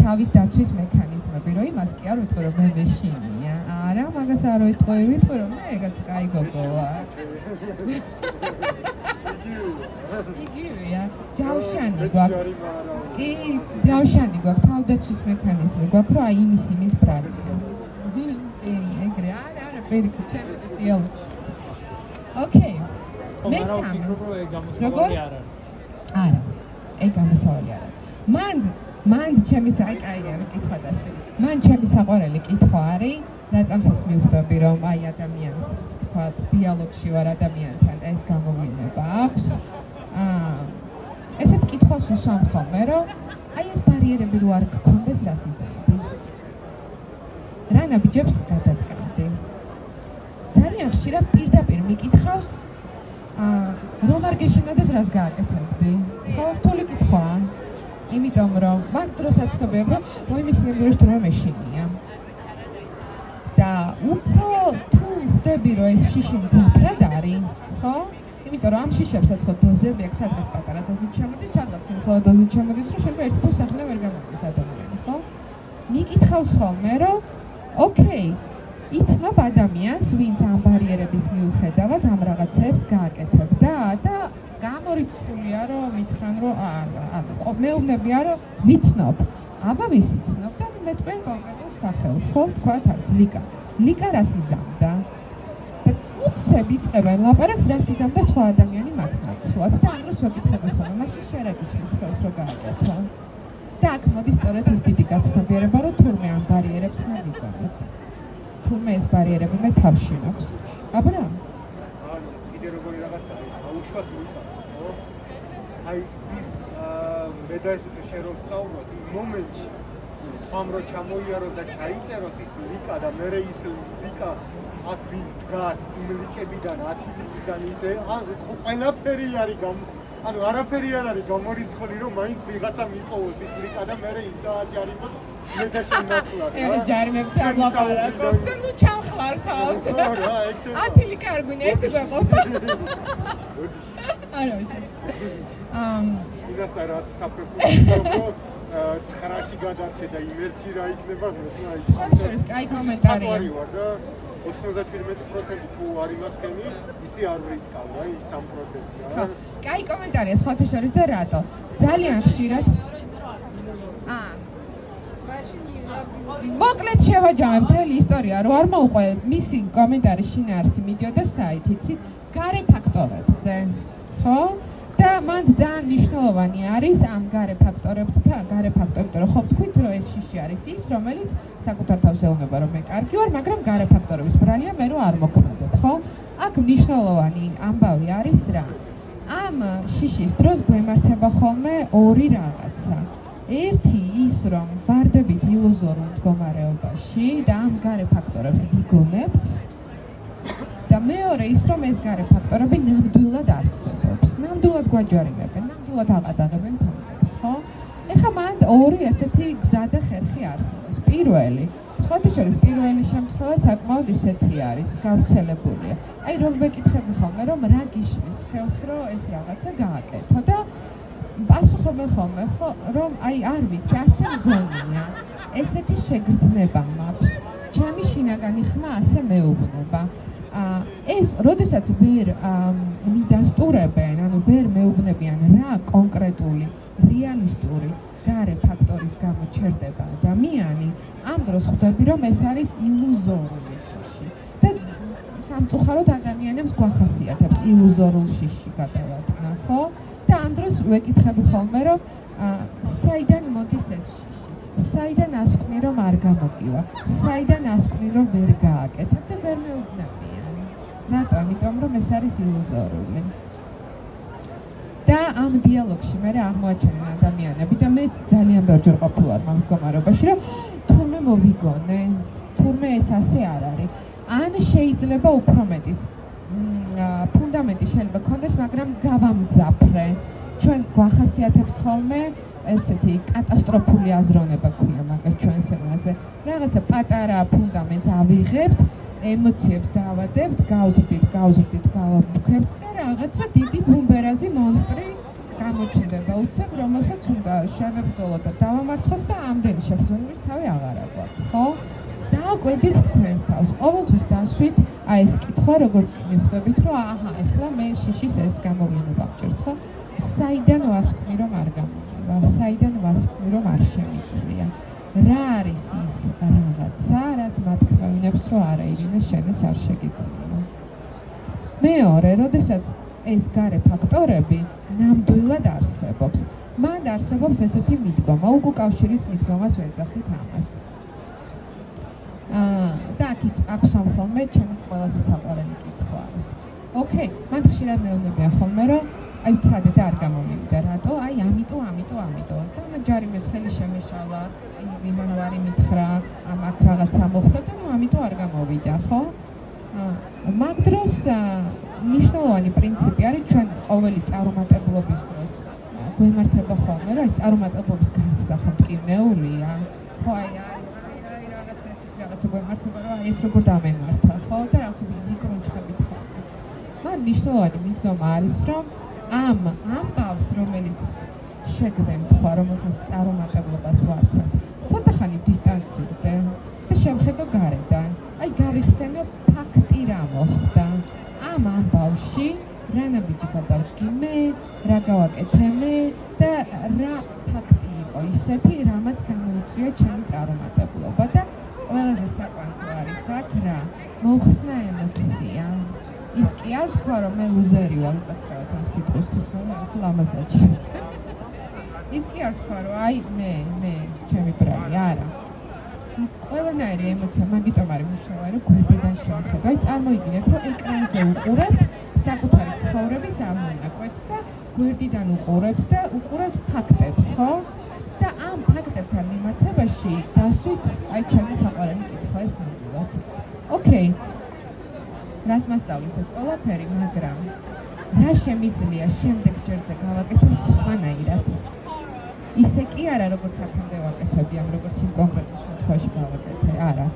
თავის დაცვის მექანიზმები, რომ იმას კი არ ვიტყვი, რომ მე მეშინია. არა, მაგას არ ვიტყვი, რომ მე ეგაც კაი გოგო ვარ. იგივეა, ჯავშანი გვაქვს. კი, ჯავშანი გვაქვს, თავდაცვის მექანიზმი გვაქვს, რომ აი იმის ბრალია. კი, ეგრე, არა, პირიქით, ჩემი დიალოგი. ოკეი. მესამე. როგორ? არა, ეგ გამოსავალი არა. მან ჩემი საიკაიარი კითხვა დასწრე. მან ჩემი საყვარელი კითხვა არის, რატომაც მივხვდები, რომ აი ადამიანს, თქვათ, დიალოგში ვარ ადამიანთან, ეს გამოვლინება აქვს. ესეთ კითხვას უსვამ ხოლმე, რომ აი ეს ბარიერები რო არ გქონდეს, რას იზამდი? რა ნაბიჯებს გადადგამდი? ძალიან ხშირად პირდაპირ მიკითხავს, რომ არ გეშინოდეს, რას გააკეთებდი? ხო, რთული კითხვაა. იმიტომ რომ მაგ დროსაც ცნობებ რომ მოიმის ნებრივი დრო მეშინია და უფრო თუ ხვდები რომ ეს შიში მძაფრად არის ხო იმიტომ რომ ამ შიშებსაც ხო დოზები აქვს სადღაც პატარა დოზით შემოდის სადღაც მხოლოდ დოზით შემოდის რომ შეიძლება ერთ დროს სახნა ვერ გამოდის ადამიანი ხო მიკითხავს ხოლმე რომ ოკეი იცნობ ადამიანს ვინც ამ ბარიერების მიუხედავად ამ რაღაცებს გააკეთებდა და გამორიცხულია რომ მითხრან რომ არა მეუბნებია რომ ვიცნობ აბა ვის იცნობ და მეტყვიან კონკრეტულ სახელს ხო თქვათ არც ლიკა რას იზამდა და უცებ იწყებენ ლაპარაკს რას იზამდა სხვა ადამიანი მათ ნაცვლად და ამ დროს ვეკითხები ხოლმე მაშინ შერაგიშლის ხელს რო გააკეთო და აქ მოდის სწორედ ეს დიდი გაცნობიერება რომ თურმე ამ ბარიერებს მე ვიგონებ თურმე ეს ბარიერები მე თავში მაქვს აბა რა კიდე როგორი რაღაცაა აუშვათ ლიკა აი ის მე და ეს შენ რომ საუბრობ იმ მომენტში სამ რო ჩამოიაროს და ჩაიწეროს ის ლიკა და მე ის ლიკა აქ ვინც დგას იმ ლიკებიდან 10 ლიკიდან ისე ყველაფერი არის ანუ არაფერი არ არის გამორიცხული რომ მაინც ვიღაცა მიყოვოს ის ლიკა და მე ის დააჯარიმოს მე და შენ ნაცვლად რა ჯარიმებს არ ლაპარაკობს და ნუ ჩამხლართავთ 10 ლიკა არ გვინდა ერთი გვეყოფა არა შეიძლება ინასარად საფრთხე ცხრაში გადარჩე და იმერჩი რა იქნება მოსნაი შორის კაი კომენტარია 97% თუ არ იმახენი ისი არ ვრისკავ რა ის 3%-ია ხო კაი კომენტარია სხვათა შორის და რატო ძალიან ხშირად მოკლედ შევაჯამებ მთელი ისტორია რო არ მოუყვე მისი კომენტარი შინაარსი მიდიოდა საიტიცი გარე ფაქტორებზე ხო და მან ძალიან მნიშვნელოვანი არის ამ გარე ფაქტორებთან რომ ხო ვთქვით რომ ეს შიში არის ის რომელიც საკუთარ თავს ეუბნება რომ მე კარგი ვარ მაგრამ გარე ფაქტორების ბრალია მე რო არ მოქმედებ ხო აქ მნიშვნელოვანი ამბავი არის რა ამ შიშის დროს გვემართება ხოლმე ორი რაღაცა ერთი ის რომ ვარდებით ილუზორულ მდგომარეობაში და ამ გარე ფაქტორებს ვიგონებთ და მეორე ის რომ ეს გარე ფაქტორები ნამდვილად არსებობს ნამდვილად გვაჯარიმებენ ნამდვილად აყადაღებენ ფონდებს ხო ეხლა მანდ ორი ესეთი გზა და ხერხი არსებობს პირველი სხვათა შორის პირველი შემთხვევა საკმაოდ ისეთი არის გავრცელებულია აი რომ ვეკითხები ხოლმე რომ რა გიშლის ხელს რომ ეს რაღაცა გააკეთო და პასუხობენ ხოლმე ხო რომ აი არ ვიცი ასე მგონია ესეთი შეგრძნება მაქვს ჩემი შინაგანი ხმა ასე მეუბნება ეს როდესაც ვერ მიდასტურებენ ანუ ვერ მეუბნებიან რა კონკრეტული რეალისტური გარე ფაქტორის გამო ჩერდება ადამიანი ამ დროს ხვდები რომ ეს არის ილუზორული შიში და სამწუხაროდ ადამიანებს გვახასიათებს ილუზორულ შიში გადავადგნა ხო და ამ დროს ვეკითხები ხოლმე რომ საიდან მოდის ეს შიში საიდან ასკვნი რომ არ გამოგივა საიდან ასკვნი რომ ვერ გააკეთებ და ვერ მეუბნებიან რატო? იმიტომ რომ ეს არის ილუზორული. და ამ დიალოგში მე აღმოაჩენენ ადამიანები და მეც ძალიან ბევრჯერ ყოფილვარ ამ მდგომარეობაში, რომ თურმე მოვიგონე, თურმე ეს ასე არ არის. ან შეიძლება უფრო მეტიც ფუნდამენტი შეიძლება გქონდეს, მაგრამ გავამძაფრე. ჩვენ გვახასიათებს ხოლმე ესეთი კატასტროფული აზროვნება ქვია მაგას ჩვენს ენაზე. რაღაცა პატარა ფუნდამენტს ავიღებთ, ემოციებს დავადებთ, გავზრდით, გავაბუქებთ და რაღაცა დიდი ბუმბერაზი მონსტრი გამოჩნდება უცებ, რომელსაც უნდა შევებრძოლოთ და დავამარცხოთ და ამდენი შებრძოლების თავი აღარ აქვს, ხო? დააკვირდით თქვენს თავს, ყოველთვის დასვით აი ეს კითხვა, როგორც კი მიხვდებით, რომ აჰა, ეხლა მე შიშის ეს გამოვლინება მჭირს, ხო? საიდან ვასკვნი, რომ არ გამოვლინება, საიდან ვასკვნი, რომ არ შემიძლია. რა არის ის რაღაცა, რაც მათქმევინებს, რომ არა, ირინე, შენ ეს არ შეგიძლია. მეორე, როდესაც ეს გარე ფაქტორები ნამდვილად არსებობს, მან არსებობს ესეთი მიდგომა, უკავშირის მიდგომას ვეძახით ამას. და აქვს ამ ხოლმე ჩემი ყველაზე საყვარელი კითხვა არის. ოკეი, მან ხშირად მეუბნებიან ხოლმე, რომ აი ცადე და არ გამომივიდა, რატო? აი ამიტომ. და მან ჯარიმეს ხელი შემეშალა, იმან ვარი მითხრა, აქ რაღაცა მოხდა და ნუ ამიტომ არ გამოვიდა, ხო? მაგ დროს მნიშვნელოვანი პრინციპი არის ჩვენ ყოველი წარუმატებლობის დროს გვემართება ხოლმე, რომ ეს წარუმატებლობის განცდა ხო მტკივნეულია, ხო აი რაღაცა გვემართება, რომ ეს როგორ დამემართა, ხო? და რაღაცა მიკრონჩხებით ხოლმე. მან მნიშვნელოვანი მიდგომა არის, რომ ამ ამბავს, რომელიც შეგვემთხვა, რომელსაც წარუმატებლობას ვარქვათ, ცოტა ხანი დისტანცირდე და შევხედო გარედან. აი გავიხსენო ფაქტი რა მოხდა. ამ ამბავში რა ნაბიჯი გადავდგი მე, რა გავაკეთე მე და რა ფაქტი იყო ისეთი, რამაც გამოიწვია ჩემი წარუმატებლობა და ყველაზე საკვანძო არის აქ რა, მოხსნა ემოცია. ის კი არ თქვა, რომ მე ლუზერი ვარ უკაცრავად ამ სიტყვისთვის, მაგრამ ეს ლამაზაჭირს. ის კი არ თქვა, რომ აი მე ჩემი ბრალი, არა. ყველანაირი ემოცია მაგიტომ არის მნიშვნელოვანი, რომ გვერდიდან შევხედო. აი წარმოიდგინეთ, რომ ეკრანზე უყურებთ საკუთარი ცხოვრების ამონაკვეთს და გვერდიდან უყურებთ და უყურებთ ფაქტებს, ხო? და ამ ფაქტებთან მიმართებაში დასვით, აი ჩემი საყვარელი კითხვა ეს ნამდვილად. ოკეი. რას მასწავლის ეს ყველაფერი, მაგრამ რა შემიძლია შემდეგ ჯერზე გავაკეთოს სხვანაირად? ისე კი არა, როგორც აქამდე ვაკეთებდი, ან როგორც იმ კონკრეტულ შემთხვევაში გავაკეთე, არა.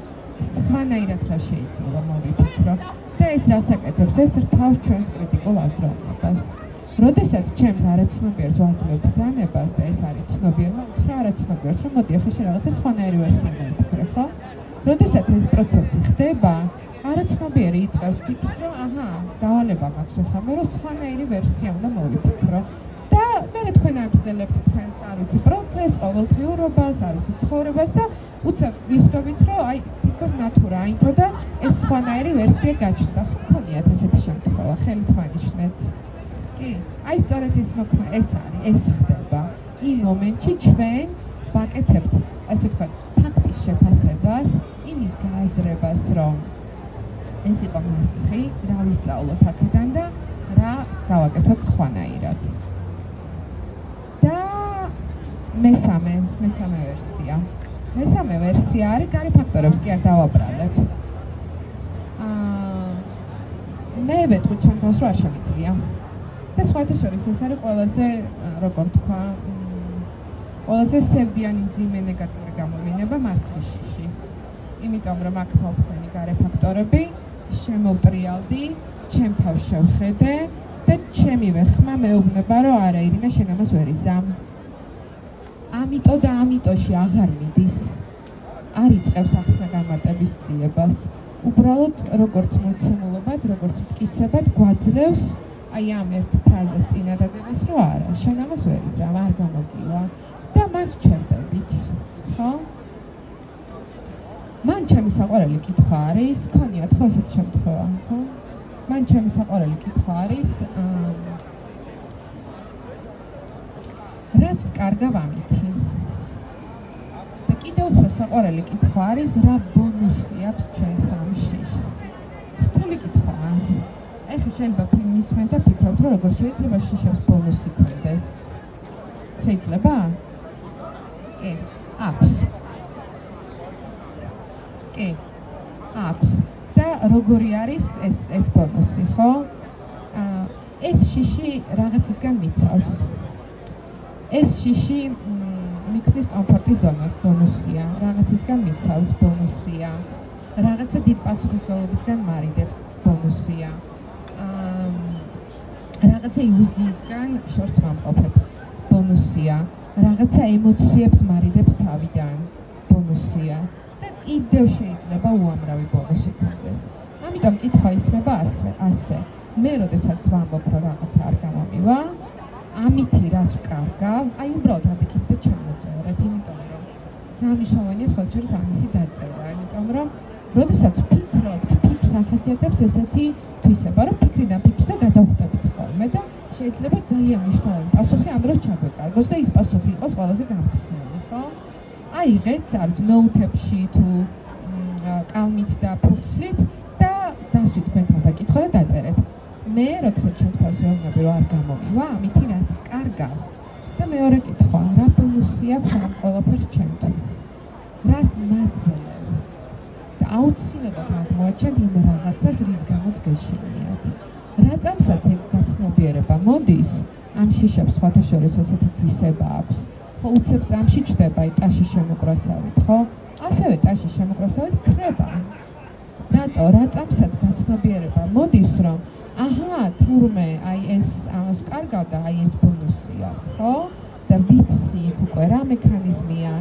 სხვანაირად რა შეიძლება მოვიფიქრო და ეს რას აკეთებს? ეს რთავს ჩვენს კრიტიკულ აზროვნებას. როდესაც ჩემს არაცნობიერს ვაძლევ ბრძანებას და ეს არის ცნობიერმა უთხრა არაცნობიერს, რომ მოდი ახლა შენ რაღაცა სხვანაირი ვერსია მოვიფიქრე, ხო? როდესაც ეს პროცესი ხდება, არაცნობიერი იწყებს ფიქრს, რომ აჰა, დავალება მაქვს ახლა მე, რომ სხვანაირი ვერსია უნდა მოვიფიქრო. და მე თქვენ აგრძელებთ თქვენს არ ვიცი პროცესს, ყოველდღიურობას, არ ვიცი ცხოვრებას და უცებ მიხვდებით, რომ აი თითქოს ნატურა აინთო და ეს სხვანაირი ვერსია გაჩნდა. ხო გქონიათ ესეთი შემთხვევა, ხელით მანიშნეთ. კი, აი სწორედ ეს არის, ეს ხდება. იმ მომენტში ჩვენ ვაკეთებთ, ასე ვთქვათ, ფაქტის შეფასებას, იმის გააზრებას, რომ ეს იყო მარცხი, რა ვისწავლოთ აქედან და რა გავაკეთოთ სხვანაირად. და მესამე ვერსია. მესამე ვერსია არის გარე ფაქტორებს კი არ დავაბრალებ. მე ვეთქვი ჩემ თავს, რომ არ შემიძლია. და სხვათა შორის ეს არის ყველაზე, როგორ თქვა, ყველაზე სევდიანი მძიმე ნეგატიური გამოვლინება მარცხი შიშის. იმიტომ რომ აქ მოვხსენი გარე ფაქტორები, შემოვტრიალდი, ჩემ თავს შევხედე და ჩემივე ხმა მეუბნება, რომ არა, ირინა, შენ ამას ვერ იზამ. ამიტო და ამიტოში აღარ მიდის. არ იწყებს ახსნა გამარტების ძიებას. უბრალოდ როგორც მოცემულობად, როგორც მტკიცებად გვაძლევს აი ამ ერთ ფრაზას წინადადებას, რომ არა, შენ ამას ვერ იზამ, არ გამოგივა და მან ჩერდებით, ხო? მან ჩემი საყვარელი კითხვა არის, გქონიათ ხო ესეთი შემთხვევა, ხო? მან ჩემი საყვარელი კითხვა არის, რას ვკარგავ ამითი? და კიდევ უფრო საყვარელი კითხვა არის, რა ბონუსი აქვს ჩვენს ამ შიშს? რთული კითხვაა. ეხლა შეიძლება ფილმის მე და ფიქრობთ, რომ როგორ შეიძლება შიშებს ბონუსი ქონდეს. შეიძლება? კი, აქვს. კი, აქვს. და როგორი არის ეს ბონუსი, ხო? ეს შიში რაღაცისგან მიცავს. ეს შიში მიქმნის კომფორტის ზონას, ბონუსია, რაღაცისგან მიცავს, ბონუსია. რაღაცა დიდ პასუხისმგებლობისგან მარიდებს, ბონუსია. რაღაცა ილუზიისგან შორს მომყოფებს, ბონუსია. რაღაცა ემოციებს მარიდებს თავიდან, ბონუსია. და კიდევ შეიძლება უამრავი ბონუსი ქონდეს. ამიტომ კითხვა ისმება ასე. მე როდესაც ვამბობ, რომ რაღაცა არ გამომივა, ამითი რას ვკარგავ, აი უბრალოდ ადიქით და ჩამოწერეთ, იმიტომ რომ ძალიან მნიშვნელოვანია სხვა შორის ამისი დაწერა, იმიტომ რომ როდესაც ვფიქრობთ, ფიქრს ახასიათებს ესეთი თვისება, რომ ფიქრიდან ფიქრზე გადავხდებით ხოლმე და შეიძლება ძალიან მნიშვნელოვანი პასუხი ამ დროს ჩაგვეკარგოს და ის პასუხი იყოს ყველაზე გამხსნელი, ხო? აიღეთ ძნოუთებში თუ კალმით და ფურცლით და დასვით თქვენთან დაკითხვა და დაწერეთ. მე როდესაც ჩემთვის ვეუბნები, რომ არ გამომივა, ამითი რას ვკარგავ. და მეორე კითხვა, რა ბონუსი აქვს ამ ყველაფერს ჩემთვის? რას მაძლევს? და აუცილებლად აღმოაჩენთ იმ რაღაცას, რის გამოც გეშინიათ. რა წამსაც ეგ გაცნობიერება მოდის, ამ შიშებს სხვათა შორის ესეთი თვისება აქვს. ხო, უცებ წამში ჩდება ტაში შემოკრასავით, ხო? ასევე ტაში შემოკრასავით ქრება. რატო? რა წამსაც გაცნობიერება მოდის, რომ აჰა, თურმე, აი ეს ამას ვკარგავ და აი ეს ბონუსია, ხო? და ვიცი უკვე რა მექანიზმია,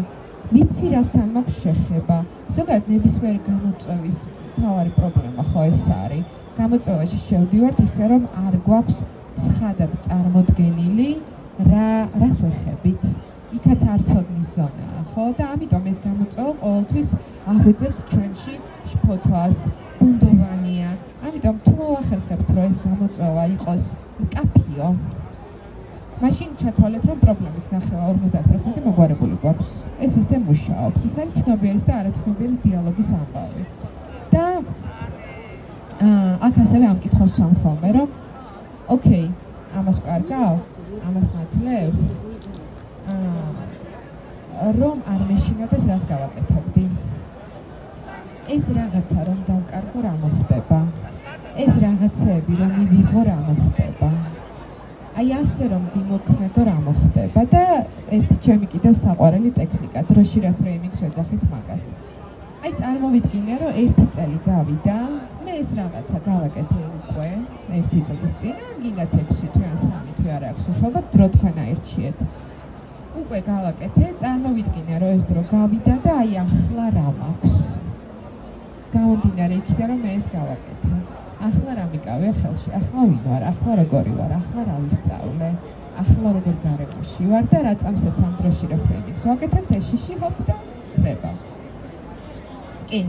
ვიცი რასთან მაქვს შეხება. ზოგადად ნებისმიერი გამოწვევის მთავარი პრობლემა ხო ეს არის. გამოწვევაში შევდივართ ისე, რომ არ გვაქვს ცხადად წარმოდგენილი რას ვეხებით. იქაც არცოდნის ზონაა, ხო? და ამიტომ ეს გამოწვევა ყოველთვის აღვიძებს ჩვენში შფოთვას, ბუნდოვანია. ამიტომ თუ მოვახერხებთ, რომ ეს გამოწვევა იყოს მკაფიო, მაშინ ჩათვალეთ, რომ პრობლემის ნახევა 50% მოგვარებული გვაქვს. ეს ესე მუშაობს. ეს არის ცნობიერის და არაცნობიერის დიალოგის ამბავი. და აქ ასევე ამ კითხვას ვსვამ ხოლმე, რომ ოკეი, ამას ვკარგავ, ამას მაძლევს, რომ არ მეშინოდეს, რას გავაკეთებდი. ეს რაღაცა რომ დავკარგო, რა მოხდება? ეს რაღაცები რომ მივიღო, რა მოხდება? აი ასე რომ ვიმოქმედო, რა მოხდება? და ერთი ჩემი კიდევ საყვარელი ტექნიკა, დროში რეფრეიმინგს ვეძახით მაგას. აი წარმოვიდგინე, რომ 1 წელი გავიდა, მე ეს რაღაცა გავაკეთე უკვე 1 წლის წინ, გინდაც 6 თვე ან 3 თვე არ აქვს უშუალო, დრო თქვენ აირჩიეთ. უკვე გავაკეთე, წარმოვიდგინე, რომ ეს დრო გავიდა და აი ახლა რა მაქვს. გამომდინარე იქიდან, რომ მე ეს გავაკეთე. ახლა რა მიკავია ხელში, ახლა ვინ ვარ, ახლა როგორი ვარ, ახლა რა ვისწავლე, ახლა როგორ გარემოში ვარ და რა წამსაც ამ დროში რეფრეიმინგს ვაკეთებ, ეს შიში ჰოპ და ქრება. კი.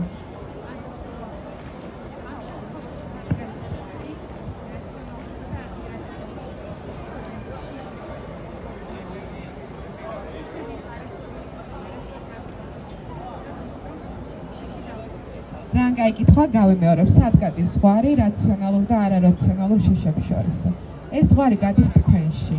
ძალიან კაი კითხვა, გავიმეორებ, სად გადის ზღვარი რაციონალურ და არარაციონალურ შიშებს შორის? ეს ზღვარი გადის თქვენში.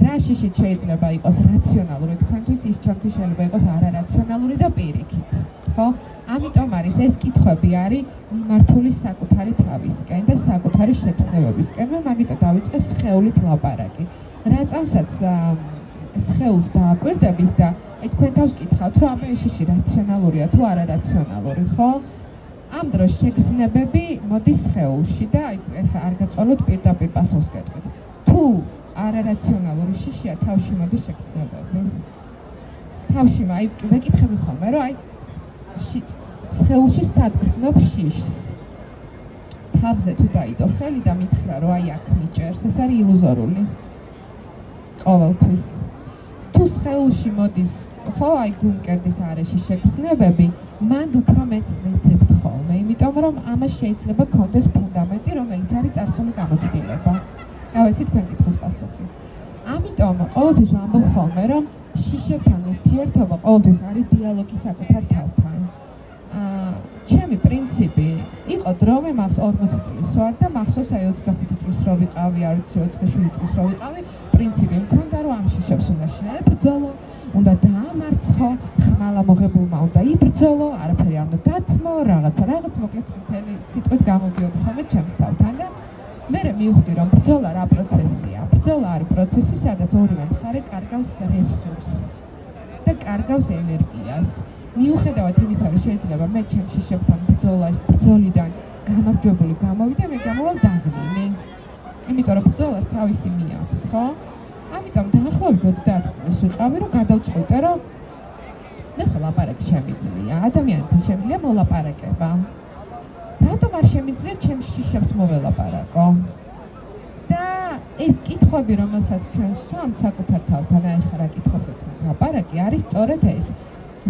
რა შიშით შეიძლება იყოს რაციონალური თქვენთვის, ის ჩემთვის შეიძლება იყოს არარაციონალური და პირიქით, ხო? ამიტომ არის ეს კითხვები არის მიმართული საკუთარი თავისკენ და საკუთარი შეგრძნებებისკენ. მე მაგიტო დავიწყე სხეულით ლაპარაკი. რა წამსაც სხეულს დააკვირდებით და თქვენ თავს კითხავთ, რომ აბა ეს შიში რაციონალურია თუ არარაციონალური, ხო? ამ დროს შეგრძნებები მოდის სხეულში და ეხლა არ გაწვალოთ პირდაპირ პასუხს გეტყვით. თუ არარაციონალური შიშია, თავში მოდის შეგრძნებები. თავში, აი ვეკითხები ხოლმე, რომ აი სხეულში სად გრძნობ შიშს. თავზე თუ დაიდო ხელი და მითხრა, რომ აი აქ მიჭერს, ეს არის ილუზორული. ყოველთვის. თუ სხეულში მოდის, ხო, აი გულმკერდის არეში შეგრძნებები, მანდ უფრო მეც მეძებთ ხოლმე, იმიტომ რომ ამას შეიძლება გქონდეს ფუნდამენტი, რომელიც არის წარსული გამოცდილება. გავეცით თქვენ კითხვის პასუხი. ამიტომ ყოველთვის ვამბობ ხოლმე, რომ შიშებთან ურთიერთობა ყოველთვის არის დიალოგი საკუთარ თავთან. ჩემი პრინციპი იყო დროме მახს 40 წლის ვარ და მახსოვს აი 25 წლის რო ვიყავი, არ ვიცი 27 წლის რო ვიყავი, პრინციპი მქონდა რომ ამ შიშებს უნდა შეებრძოლო, უნდა დაამარცხო, ხმალა მოღებულმა უნდა იბრძოლო, არაფერი არ უნდა დათმო, რაღაც მოკლედ მთელი სიტყვით გამოდიოდი ხოლმე ჩემს თავთან და მე მივხვდი რომ ბრძოლა რა პროცესია. ბრძოლა არის პროცესი, სადაც ორივე მხარე კარგავს რესურსს და კარგავს ენერგიას. მიუხედავად იმისა, რომ შეიძლება მე ჩემს შიშებთან ბრძოლიდან გამარჯვებული გამოვიდე, მე გამოვალ დაღლილი. იმიტომ რომ ბრძოლას თავისი მიაქვს, ხო? ამიტომ დაახლოებით 30 წელს ვიყავი, რომ გადავწყვიტე, რომ მე ხო ლაპარაკი შემიძლია, ადამიანთან შემიძლია მოლაპარაკება. რატომ არ შემიძლია ჩემს შიშებს მოველაპარაკო? და ეს კითხვები, რომელსაც ჩვენ ვსვამთ საკუთარ თავთან, აი ხა რა კითხვებზეც ლაპარაკი არის სწორედ ეს.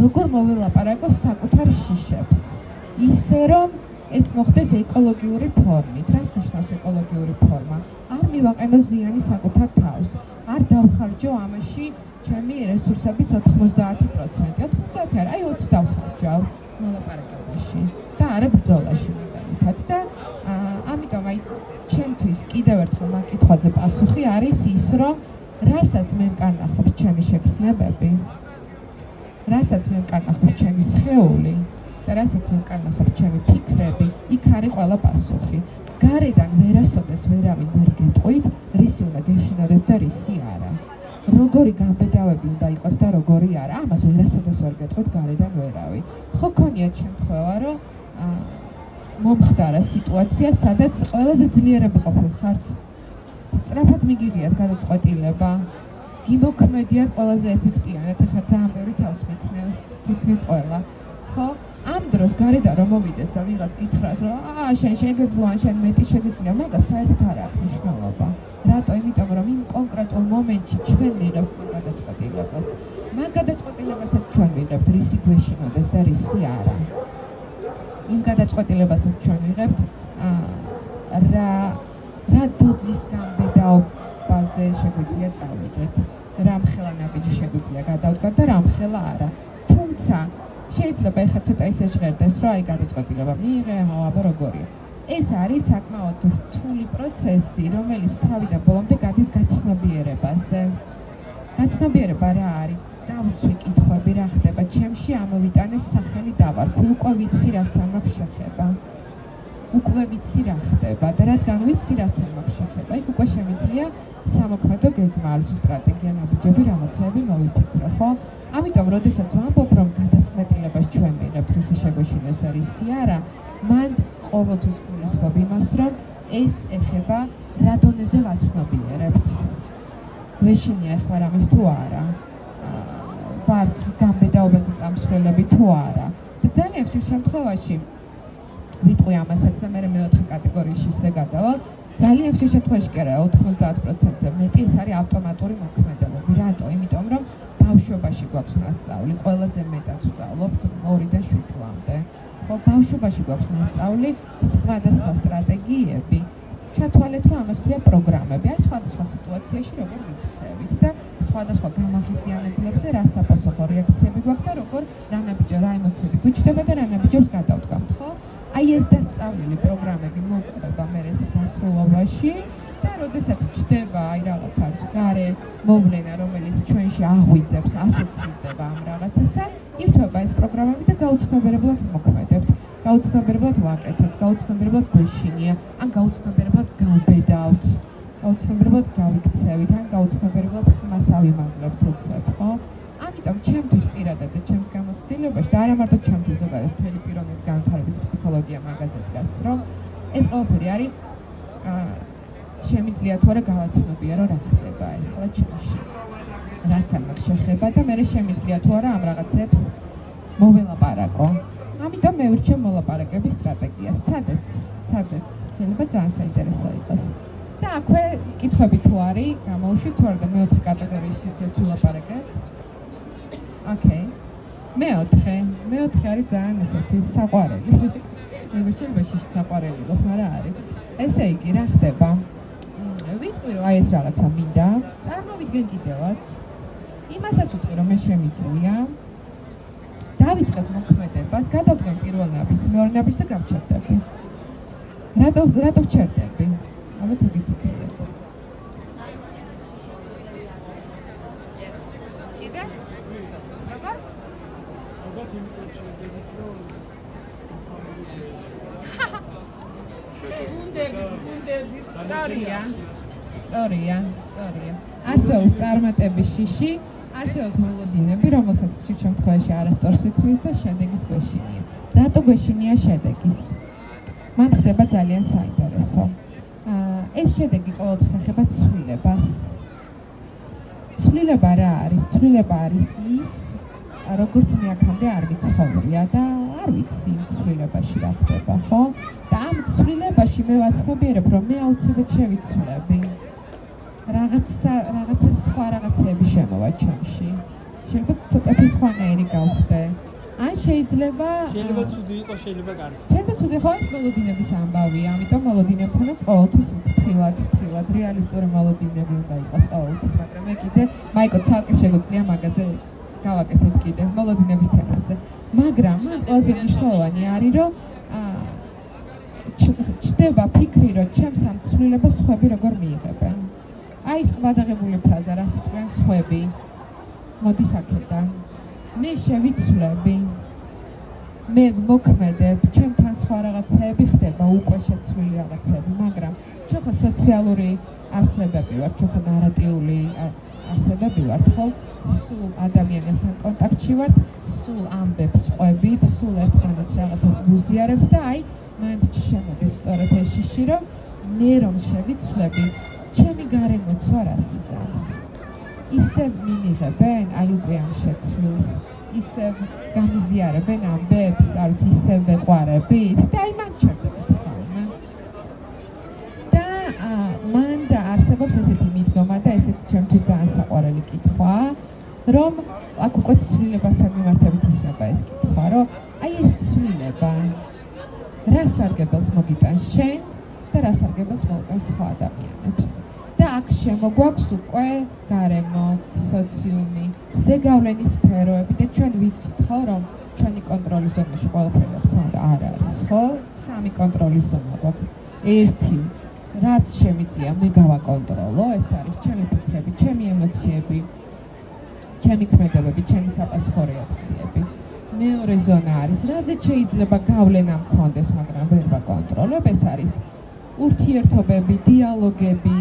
როგორ მოველაპარაკო საკუთარ შიშებს? ისე რომ ეს მოხდეს ეკოლოგიური ფორმით. რას ნიშნავს ეკოლოგიური ფორმა? არ მივაყენო ზიანი საკუთარ თავს. არ დავხარჯო ამაში ჩემი რესურსების 90%. 90 არა, აი 20 დავხარჯავ მოლაპარაკებაში და არა ბრძოლაში მაგალითად. და ამიტომ აი ჩემთვის კიდევ ერთხელ მაგ კითხვაზე პასუხი არის ის, რომ რასაც მე მკარნახობს ჩემი შეგრძნებები, რასაც მე მკარნახობს ჩემი სხეული და რასაც მე მკარნახობს ჩემი ფიქრები, იქ არის ყველა პასუხი. გარედან ვერასოდეს ვერავინ ვერ გეტყვით, რისი უნდა გეშინოდეთ და რისი არა. როგორი გამბედავები უნდა იყოს და როგორი არა, ამას ვერასოდეს ვერ გეტყვით გარედან ვერავინ. ხო გქონიათ შემთხვევა, რომ მომხდარა სიტუაცია, სადაც ყველაზე ძლიერები ყოფილხართ. სწრაფად მიგიღიათ გადაწყვეტილება. გიმოქმედიათ ყველაზე ეფექტიანად, ეხლა ძალიან ბევრი თავს მიქნევს, თითქმის ყველა. ხო? ამ დროს გარედან რომ მოვიდეს და ვიღაც გითხრას, რომ შენ შეგეძლო, ან შენ მეტი შეგეძლია, მაგას საერთოდ არ აქვს მნიშვნელობა. რატო? იმიტომ რომ იმ კონკრეტულ მომენტში ჩვენ ვიღებთ გადაწყვეტილებას. მაგ გადაწყვეტილებასაც ჩვენ ვიღებთ, რისი გვეშინოდეს და რისი არა. იმ გადაწყვეტილებასაც ჩვენ ვიღებთ, რა დოზის გამბედაობაზე შეგვიძლია წავიდეთ, რა მხელა ნაბიჯი შეგვიძლია გადავდგათ და რა მხელა არა. თუმცა შეიძლება ეხლა ცოტა ისე ჟღერდეს, რომ აი გადაწყვეტილება მიიღე, აბა როგორია. ეს არის საკმაოდ რთული პროცესი, რომელიც თავიდან ბოლომდე გადის გაცნობიერებაზე. გაცნობიერება რა არის? დავსვი კითხვები, რა ხდება ჩემში, ამოვიტანეს სახელი დავარქვი, უკვე ვიცი რასთან მაქვს შეხება. უკვე ვიცი რა ხდება და რადგან ვიცი რასთან მაქვს შეხება, იქ უკვე შემიძლია სამოქმედო გეგმა, სტრატეგია, ნაბიჯები, რაღაცები მოვიფიქრო, ხო? ამიტომ, როდესაც ვამბობ, რომ გადაწყვეტილებას ჩვენ ვიღებთ, რისი შეგვეშინდეს და რისი არა, მან ყოველთვის გულისხმობ იმას, რომ ეს ეხება რა დონეზე ვაცნობიერებთ. გვეშინია ახლა რამის თუ არა. ვართ გამბედაობაზე წამსვლელები თუ არა. და ძალიან ხშირ შემთხვევაში ვიტყვი ამასაც და მე მეოთხე კატეგორიის შიშზე გადავალ. ძალიან ხშირ შემთხვევაში კი არა 90%-ზე მეტი ეს არის ავტომატური მოქმედებები. რატო? იმიტომ რომ ბავშვობაში გვაქვს მასწავლი, ყველაზე მეტად ვსწავლობთ 2-დან 7 წლამდე. ხო, ბავშვობაში გვაქვს მასწავლი სხვადასხვა სტრატეგიები. ჩათვალეთ, რომ ამას ქვია პროგრამები, აი სხვადასხვა სიტუაციაში როგორ ვიქცევით და სხვადასხვა გამაღიზიანებლებზე რა საპასუხო რეაქციები გვაქვს და როგორ რა ნაბიჯი, რა ემოციები გვიჩნდება და რა ნაბიჯებს გადავდგამთ, ხო? აი ეს დასწავლილი პროგრამები მოგვყვება მე ეს დასრულებაში და როდესაც ჩდება აი რაღაც არის გარე მოვლენა, რომელიც ჩვენში აღვიძებს, ასოცირდება ამ რაღაცასთან, ირთვება ეს პროგრამები და გაუცნობიერებლად მოქმედებთ. გაუცნობიერებლად ვაკეთებთ, გაუცნობიერებლად გვეშინია, ან გაუცნობიერებლად გავბედავთ, გაუცნობიერებლად გავიქცევით, ან გაუცნობიერებლად ხმას ავიმაღლებთ უცებ, ხო? ამიტომ ჩემთვის პირადად და ჩემს გამოცდილებაში და არა მარტო ჩემთვის, ზოგადად მთელი პიროვნების განვითარების ფსიქოლოგია მაგაზე დგას, რომ ეს ყველაფერი არის შემიძლია თუ არა გავაცნობიერო რა ხდება ახლა ჩემში. რასთან მაქვს შეხება და მე შემიძლია თუ არა ამ რაღაცებს მოველაპარაკო. ამიტომ მე ვირჩევ მოლაპარაკების სტრატეგიას. სცადეთ. შეიძლება ძალიან საინტერესო იყოს. და აქვე კითხვები თუ არის, გამოვშვით თუ არა და მეოთხე კატეგორიის შიშებს ვილაპარაკებ. ოკეი. მეოთხე არის ძალიან ესეთი საყვარელი. მე შეიძლება შიში საყვარელი იყოს, მაგრამ არის. ესე იგი, რა ხდება? ვიტყვი რომ აი ეს რაღაცა მინდა, წარმოვიდგენ კიდევაც. იმასაც ვიტყვი რომ მე შემიძლია და დავიწყებ მოქმედებას, გადავდგენ პირველ ნაბიჯს, მეორე ნაბიჯს და გავჩერდები. რატო ვჩერდები? აბა თუ გიფიქრია. კიდე? როგორ? ალბათ იმიტომ ჩერდებით, რომ სწორია. არსებობს წარმატების შიში, არსებობს მოლოდინები, რომელსაც ხშირ შემთხვევაში არასწორს ვიქმნის და შედეგის გვეშინია. რატო გვეშინია შედეგის? მან ხდება ძალიან საინტერესო. ეს შედეგი ყოველთვის ეხება ცვლილებას. ცვლილება რა არის? ცვლილება არის ის, როგორც მე აქამდე არ ვიცხოვრია და არ ვიცი იმ ცვლილებაში რა ხდება, ხო? და ამ ცვლილებაში მე ვაცნობიერებ, რომ მე აუცილებლად შევიცვლები. რაღაცა სხვა რაღაცები შემოვა ჩემში. შეიძლება ცოტათი სხვანაირი გავხდე. ან შეიძლება ცუდი იყოს, შეიძლება კარგი. შეიძლება ცუდი ხო ეს მოლოდინების ამბავია, ამიტომ მოლოდინებთანაც ყოველთვის ფრთხილად რეალისტური მოლოდინები უნდა იყოს ყოველთვის, მაგრამ მე კიდე მაიკო ცალკე შეგვიძლია მაგაზე გავაკეთოთ კიდე მოლოდინების თემაზე. მაგრამ მან ყველაზე მნიშვნელოვანი არის, რომ ჩდება ფიქრი, რომ ჩემს ამ ცვლილებას სხვები როგორ მიიღებენ. აი ეს გადაღებული ფრაზა, რა სიტყვიან სხვები. მოდის აქედან. მე შევიცვლები. მე მოქმედებ, ჩემთან სხვა რაღაცეები ხდება, უკვე შეცვლილი რაღაცეები, მაგრამ ჩვენ ხო სოციალური არსებები ვართ, ჩვენ ხო ნარატიული არსებები ვართ, ხო? სულ ადამიანებთან კონტაქტში ვართ, სულ ამბებს ყვებით, სულ ერთმანეთს რაღაცას ვუზიარებთ და აი მანდ შემოდის სწორედ ეს შიში, რომ მე რომ შევიცვლები, ჩემი გარემოც რას იზამს. ისევ მიმიღებენ, აი უკვე ამ შეცვლილს, ისევ გამიზიარებენ ამბებს, არ ვიცი, ისევ ვეყვარებით და აი მან ჩერდებით ხოლმე. და მან და არსებობს ესეთი მიდგომა და ესეც ჩემთვის ძალიან საყვარელი კითხვა, რომ აქ უკვე ცვლილებასთან მიმართებით ისმება ეს კითხვა, რომ აი ეს ცვლილება რა სარგებელს მოგიტანს შენ და რა სარგებელს მოგიტანს სხვა ადამიანებს. და აქ შემოგვაქვს უკვე გარემო, სოციუმი, ზეგავლენის სფეროები და ჩვენ ვიცით ხო, რომ ჩვენი კონტროლის ზონაში ყველაფერი რა თქმა უნდა არ არის, ხო? 3 კონტროლის ზონა გვაქვს. 1 რაც შემიძლია მე გავაკონტროლო, ეს არის ჩემი ფიქრები, ჩემი ემოციები, ჩემი ქმედებები, ჩემი საპასუხო რეაქციები. მეორე ზონა არის, რაზეც შეიძლება გავლენა მქონდეს, მაგრამ ვერ ვაკონტროლებ, ეს არის ურთიერთობები, დიალოგები,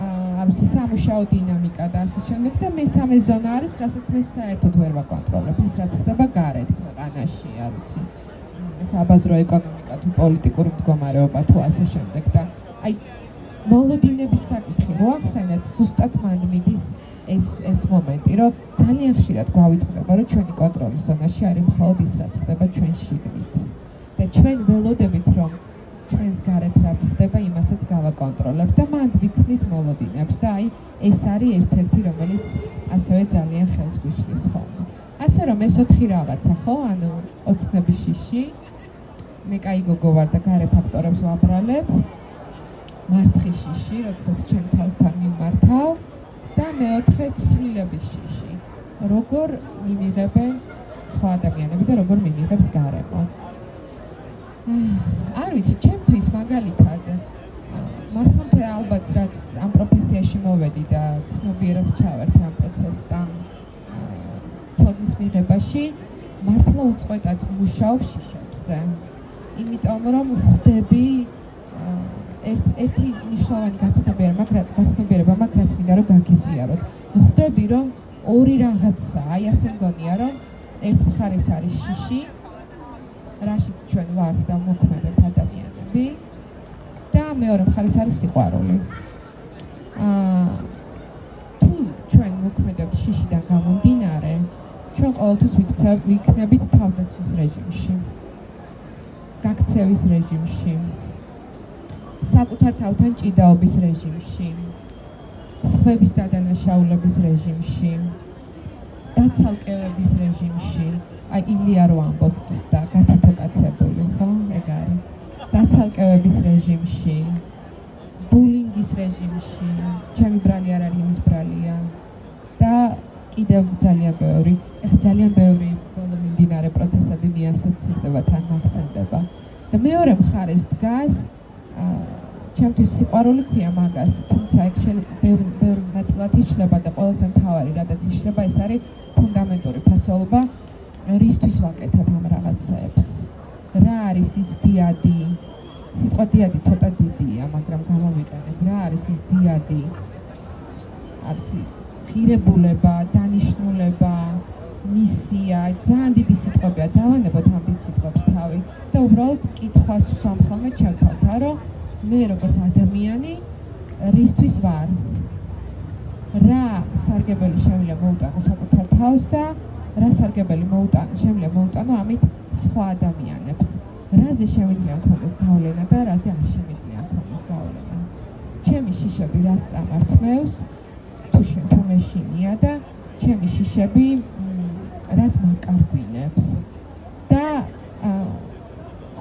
არ ვიცი, სამუშაო დინამიკა და ასე შემდეგ და მესამე ზონა არის, რასაც მე საერთოდ ვერ ვაკონტროლებ, ის რაც ხდება გარეთ ქვეყანაში, არ ვიცი, საბაზრო ეკონომიკა თუ პოლიტიკური მდგომარეობა თუ ასე შემდეგ და აი მოლოდინების საკითხი რო ახსენეთ, ზუსტად მან მიდის ეს მომენტი, რომ ძალიან ხშირად გვავიწყდება, რომ ჩვენი კონტროლის ზონაში არის მხოლოდ ის, რაც ხდება ჩვენ შიგნით და ჩვენ ველოდებით, რომ ჩვენს გარეთ რაც ხდება, იმასაც გავაკონტროლებთ და მანდ ვიქნით მოლოდინებს და აი ეს არის ერთ-ერთი, რომელიც ასევე ძალიან ხელს გვიშლის ხოლმე. ასე რომ ეს 4 რაღაცა ხო, ანუ ოცნების შიში, მე კაი გოგო ვარ და გარე ფაქტორებს ვაბრალებ, მარცხის შიში, როდესაც ჩემ თავსთან მიმართავ და მეოთხე ცვლილების შიში, როგორ მიმიღებენ სხვა ადამიანები და როგორ მიმიღებს გარემო. არ ვიცი, ჩემთვის მაგალითად მართლა ალბათ რაც ამ პროფესიაში მოვედი და ცნობიერად ჩავართ ამ პროცესთან ცოდნის მიღებაში, მართლა უწყვეტად მუშაობ შიშებზე. იმიტომ რომ ხვდები ერთი მნიშვნელოვანი გაცნობიერება მაგ რაც მინდა რომ გაგიზიაროთ. ხვდები რომ ორი რაღაცა, აი ასე მგონია რომ ერთ მხარეს არის შიში, რაშიც ჩვენ ვართ და მოქმედებთ ადამიანები და მეორე მხარეს არის სიყვარული. თუ ჩვენ მოქმედებთ შიშიდან გამომდინარე, ჩვენ ყოველთვის ვიქნებით თავდაცვის რეჟიმში, გაქცევის რეჟიმში, საკუთარ თავთან ჭიდაობის რეჟიმში, სხვების დადანაშაულების რეჟიმში, დაცალკევების რეჟიმში, აი ილია რო ამბობთ და გათითოკაცებული, ხო? ეგ არის. დაცალკევების რეჟიმში, ბულინგის რეჟიმში, ჩემი ბრალი არ არის იმის ბრალია და კიდევ ძალიან ბევრი, ეხლა ძალიან ბევრი ბოლო მიმდინარე პროცესები მიასოცირდება თან ახსენდება. და მეორე მხარეს დგას ჩემთვის სიყვარული ქვია მაგას, თუმცა ეგ შეიძლება ბევრ ნაწილად იშლება და ყველაზე მთავარი, რადგან იშლება, ეს არის ფუნდამენტური ფასეულობა, რისთვის ვაკეთებ ამ რაღაცებს. რა არის ის დიადი? სიტყვა დიადი ცოტა დიდია, მაგრამ გამოვიყენებ. რა არის ის დიადი? არცი ღირებულება, დანიშნულება, მისია, ძალიან დიდი სიტყვებია, დავანებოთ ამ დიდ სიტყვებს თავი და უბრალოდ კითხვას ვსვამ ხოლმე ჩემთან, რომ მე როგორც ადამიანი რისთვის ვარ? რა სარგებელი შემიძლია მოუტანო საკუთარ თავს და რა სარგებელი შემიძლია მოუტანო ამით სხვა ადამიანებს? რაზე შემიძლია მქონდეს გავლენა და რაზე არ შემიძლია მქონდეს გავლენა? ჩემი შიშები რას წამართმევს? თუ მე შინია და ჩემი შიშები რას მაკარგვინებს? და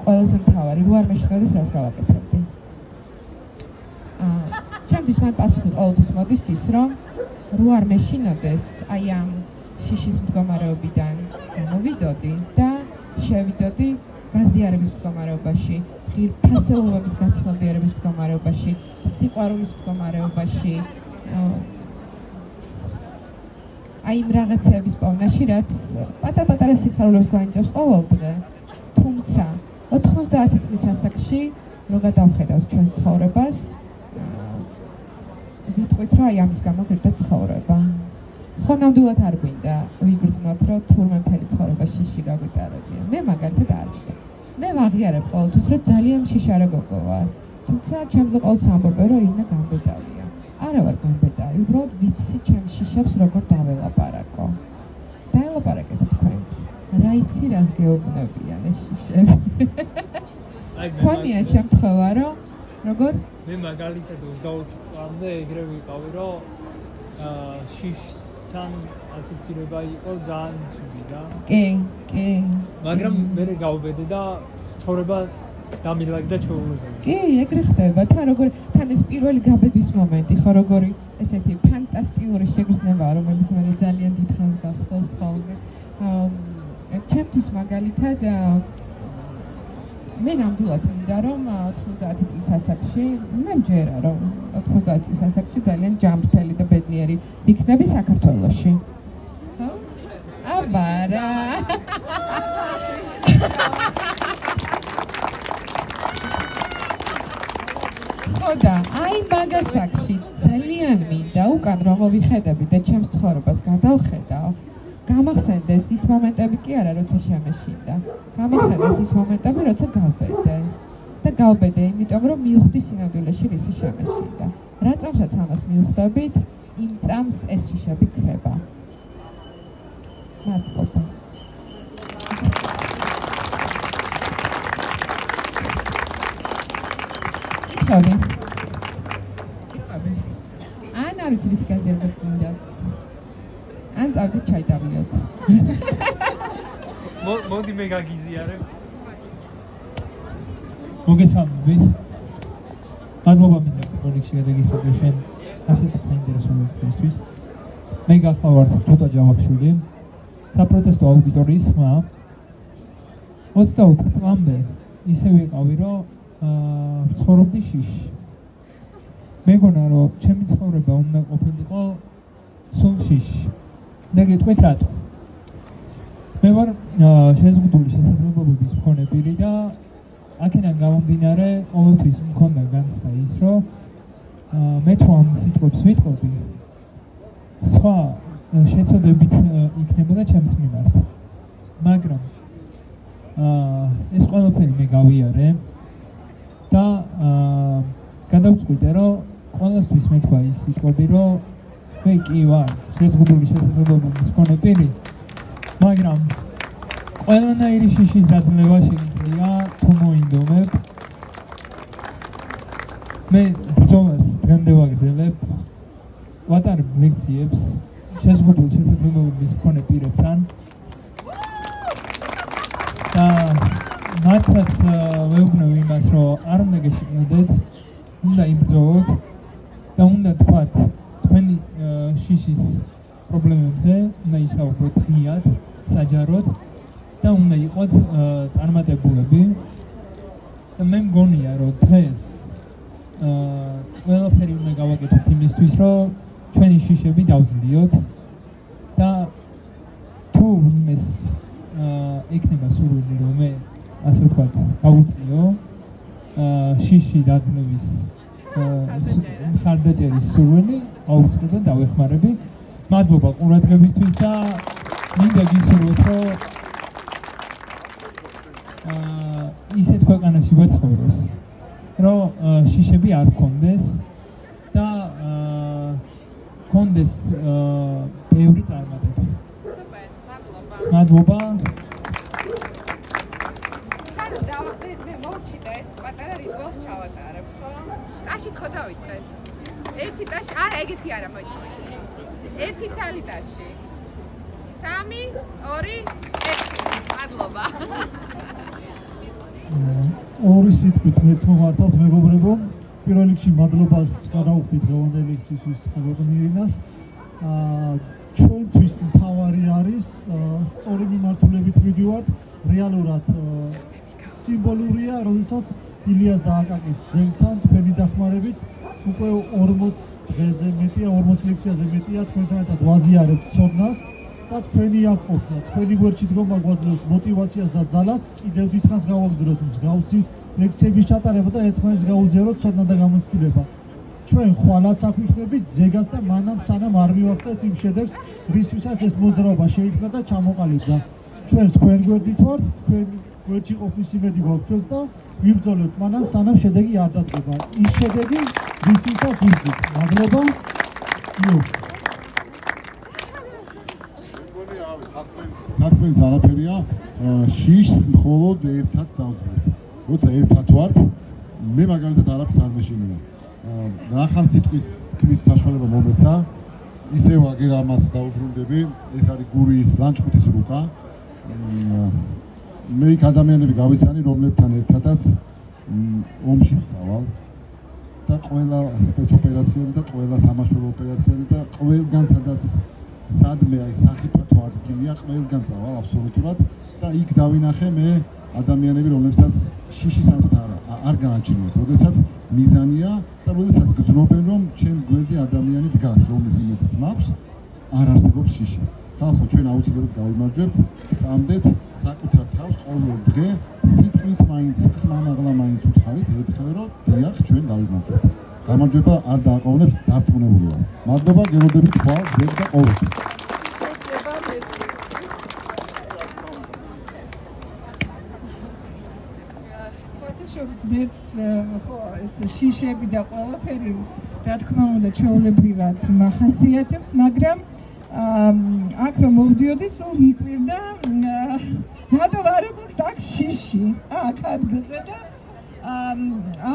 ყველაზე მთავარი, რო არ მეშინოდეს, რას გავაკეთებდი? ჩემთვის მან პასუხი ყოველთვის მოდის ის, რომ რო არ მეშინოდეს, აი ამ შიშის მდგომარეობიდან გამოვიდოდი და შევიდოდი გაზიარების მდგომარეობაში, ფასეულობების გაცნობიერების მდგომარეობაში, სიყვარულის მდგომარეობაში, აი იმ რაღაცების პოვნაში, რაც პატარ-პატარა სიხარულებს გვანიჭებს ყოველ დღე. თუმცა 90 წლის ასაკში რო გადავხედავს ჩვენს ცხოვრებას, ვიტყვით, რომ აი ამის გამო გვერდა ცხოვრება. ხო ნამდვილად არ გვინდა ვიგრძნოთ, რომ თურმე მთელი ცხოვრება შიში გაგვიტარებია. მე მაგალითად არ მინდა. მე ვაღიარებ ყოველთვის, რომ ძალიან შიშარა გოგო ვარ. თუმცა ჩემზე ყოველთვის ამბობენ, რომ ირინა გამბედავია. არა ვარ გამბედავი, უბრალოდ ვიცი ჩემ შიშებს როგორ დაველაპარაკო. დაელაპარაკეთ თქვენც. რა იცი, რას გეუბნებიან ეს შიშები. ქონია შემთხვევა, რომ როგორ? მე მაგალითად 24 წლამდე ეგრე ვიყავი, რომ შიშთან ასოცირება იყო ძალიან ცუდი რა. კი. მაგრამ მე გავბედე და ცხოვრება დამილაგდა ჩვეულებრივად. კი, ეგრე ხდება. თან ეს პირველი გაბედვის მომენტი, ხო როგორი ესეთი ფანტასტიკური შეგრძნებაა, რომელიც მე ძალიან დიდ ხანს გახსოვს ხოლმე. ჩემთვის მაგალითად მე ნამდვილად მინდა რომ 90 წლის ასაკში, მე მჯერა რომ 90 წლის ასაკში ძალიან ჯამრთელი და ბედნიერი ვიქნები საქართველოში. ხო? აბა რა. ხოდა, აი მაგასაკში ძალიან მინდა უკან რომ მოვიხედები და ჩემს ცხოვრებას გადავხედავ. გამახსენდეს ის მომენტები კი არა, როცა შემეშინდა. გამახსენდეს ის მომენტები, როცა გავბედე. და გავბედე, იმიტომ რომ მივხვდი სინამდვილეში რისი შემეშინდა. რა წამსაც ამას მივხვდებით, იმ წამს ეს შიშები ქრება. მადლობა. კითხავი. ან არ ვიცი რის გაზიარებაც გინდათ. ან წავდით ჩაი დავლიოთ. მოდი მე გაგიზიარებ. მოგესალმებით. მადლობა მინდა პროექტში გადაგიხადე შენ ასეთი საინტერესო ლექციისთვის. მე გახლავართ თუთა ჯავახიშვილი, საპროტესტო აუდიტორიის ხმა. 24 წლამდე ისე ვიყავი, რომ ცხოვრობდი შიში. მეგონა რომ ჩემი ცხოვრება უნდა ყოფილიყო სულ შიში. და გეტყვით რატო? მე ვარ შეზღუდული შესაძლებლობების მქონე პირი და აქედან გამომდინარე ყოველთვის მქონდა განცდა ის, რომ მე თუ ამ სიტყვებს ვიტყოდი, სხვა შეცოდებით იქნებოდა ჩემს მიმართ. მაგრამ ეს ყველაფერი მე გავიარე და გადავწყვიტე, რომ ყველასთვის მეთქვა ის სიტყვები, რომ მე კი ვარ შეზღუდული შესაძლებლობების მქონე პირი, მაგრამ ყველანაირი შიშის დაძლევა შეიძლება თუ მოინდომებ. მე ბრძოლას დღემდე ვაგრძელებ, ვატარებ ლექციებს შეზღუდული შესაძლებლობების მქონე პირებთან და მართლაც ვეუბნებ იმას, რომ არ უნდა გეშინოდეთ, უნდა იბრძოლოთ და უნდა თქვათ თქვენი შიშის პრობლემებზე, უნდა ისაუბროთ ღიად, საჯაროდ და უნდა იყოთ წარმატებულები. და მე მგონია რომ დღეს ყველაფერი უნდა გავაკეთოთ იმისთვის რომ ჩვენი შიშები დავძლიოთ და თუ ვინმეს იქნება სურვილი რომ მე ასე ვთქვათ გავუწიო შიში დაძნების მხარდაჭერის სურვილი აუცილებლად დავეხმარები. მადლობა ყურადღებისთვის და მინდა გისურვოთ რომ ისეთ ქვეყანაში ვაცხოვროს რომ შიშები არ გქონდეს და გქონდეს ბევრი წარმატება. სუპერ, მადლობა. მადლობა. მე მოვჩიდეთ, პატარა რიტუალს ჩავატარებ, ხო? ტაშით ხო დავიწყეთ? ერთი ტაში, არა, ეგეთი არა მოიწონეთ. ერთი ცალი ტაში. 3, 2, 1. მადლობა. ორი სიტყვით მეც მომართავთ მეგობრებო. პირველ რიგში მადლობას გადავხდით დღევანდელი ლექსისთვის მეგობრებო ირინას. ჩვენთვის მთავარი არის სწორი მიმართულებით მივიდივართ. რეალურად სიმბოლურია, როდესაც ილიას და აკაკის ძელთან თქვენი დახმარებით უკვე 40 დღეზე მეტია, 40 ლექციაზე მეტია თქვენთან ერთად ვაზიარებთ ცოდნას და თქვენი აქ ყოფნა, თქვენი გვერდში დგომა გვაძლევს მოტივაციას და ძალას კიდევ დიდხანს გავაგზავნოთ მსგავსი ლექციების ჩატარება და ერთმანეთს გაუზიაროთ ცოდნა და გამოცდილება. ჩვენ ხვალაც აქ ვიხდებით ზეგას და მანამ სანამ არ მივახცეთ იმ შედეგს, რისთვისაც ეს მოძრაობა შეიქმნა და ჩამოყალიბდა. ჩვენს თქვენ გვერდით ვართ, თქვენ გვერდში ყოფნის იმედი გვაქვს ჩვენს და ვიბრძოლებთ მანამ სანამ შედეგი არ დადგება. ის შედეგი რისთვისაც ვიბრძვით. მადლობა. საქმეც არაფერია, შიშს მხოლოდ ერთად დავძლებთ. როცა ერთად ვართ, მე მაგალითად არაფერს არ მეშინია. რახან სიტყვის თქმის საშუალება მომეცა, ისევ აგერ ამას დაუბრუნდები, ეს არის გურიის ლანჩხუთის რუკა. მე იქ ადამიანები გავიცანი, რომლებთან ერთადაც ომშიც წავალ და ყველა სპეცოპერაციაზე და ყველა სამაშველო ოპერაციაზე და ყველგან სადაც სადმე აი სახიფათო ადგილია, ყველგან წავალ აბსოლუტურად და იქ დავინახე მე ადამიანები, რომლებსაც შიში საერთოდ არ გააჩნიათ, როდესაც მიზანია და როდესაც გძნობენ, რომ ჩემს გვერდზე ადამიანი დგას, რომლის იმედიც მაქვს, არ არსებობს შიში. ხალხო, ჩვენ აუცილებლად გავიმარჯვებთ, წამდეთ საკუთარ თავს ყოველ დღე სიტყვით მაინც ხმამაღლა მაინც უთხარით, ერთხელ რომ დიახ, ჩვენ გავიმარჯვებთ. გამარჯვება არ დააყოვნებს დარწმუნებული ვარ. მადლობა, გელოდებით ხვალ, ზედ და ყოველთვის. მეც ხო ეს შიშები და ყველაფერი რა თქმა უნდა ჩვეულებრივად მახასიათებს, მაგრამ აქ რომ მოვდიოდი სულ მიკვირდა რატომ არ აქვს აქ შიში აქ ადგილზე და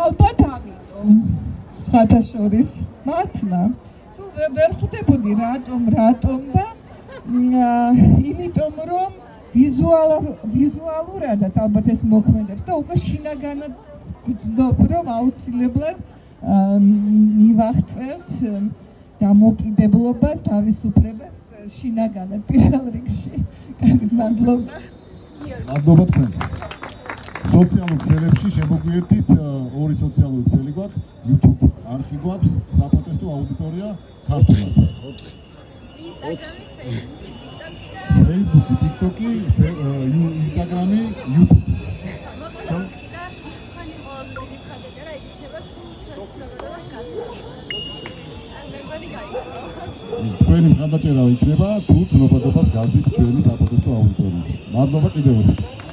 ალბათ ამიტომ სხვათა შორის მართლა სულ ვერ ხვდებოდი რატომ და იმიტომ რომ ვიზუალურადაც ალბათ ეს მოქმედებს და უკვე შინაგანად გძნობ რომ აუცილებლად მივაღწევთ დამოუკიდებლობას, თავისუფლებას შინაგანად პირველ რიგში. კარგად, მადლობა. მადლობა თქვენ. სოციალურ ქსელებში შემოგვიერთით, ორი სოციალური ქსელი გვაქვს, YouTube არხი გვაქვს, საპროტესტო აუდიტორია ქართულად. Facebook-ი, TikTok-ი, Instagram-ი, YouTube. თქვენი მხარდაჭერა იქნება თუ ცნობადობას გაზდით ჩვენი საპროტესტო აუდიტორიის. მადლობა კიდევ ერთხელ.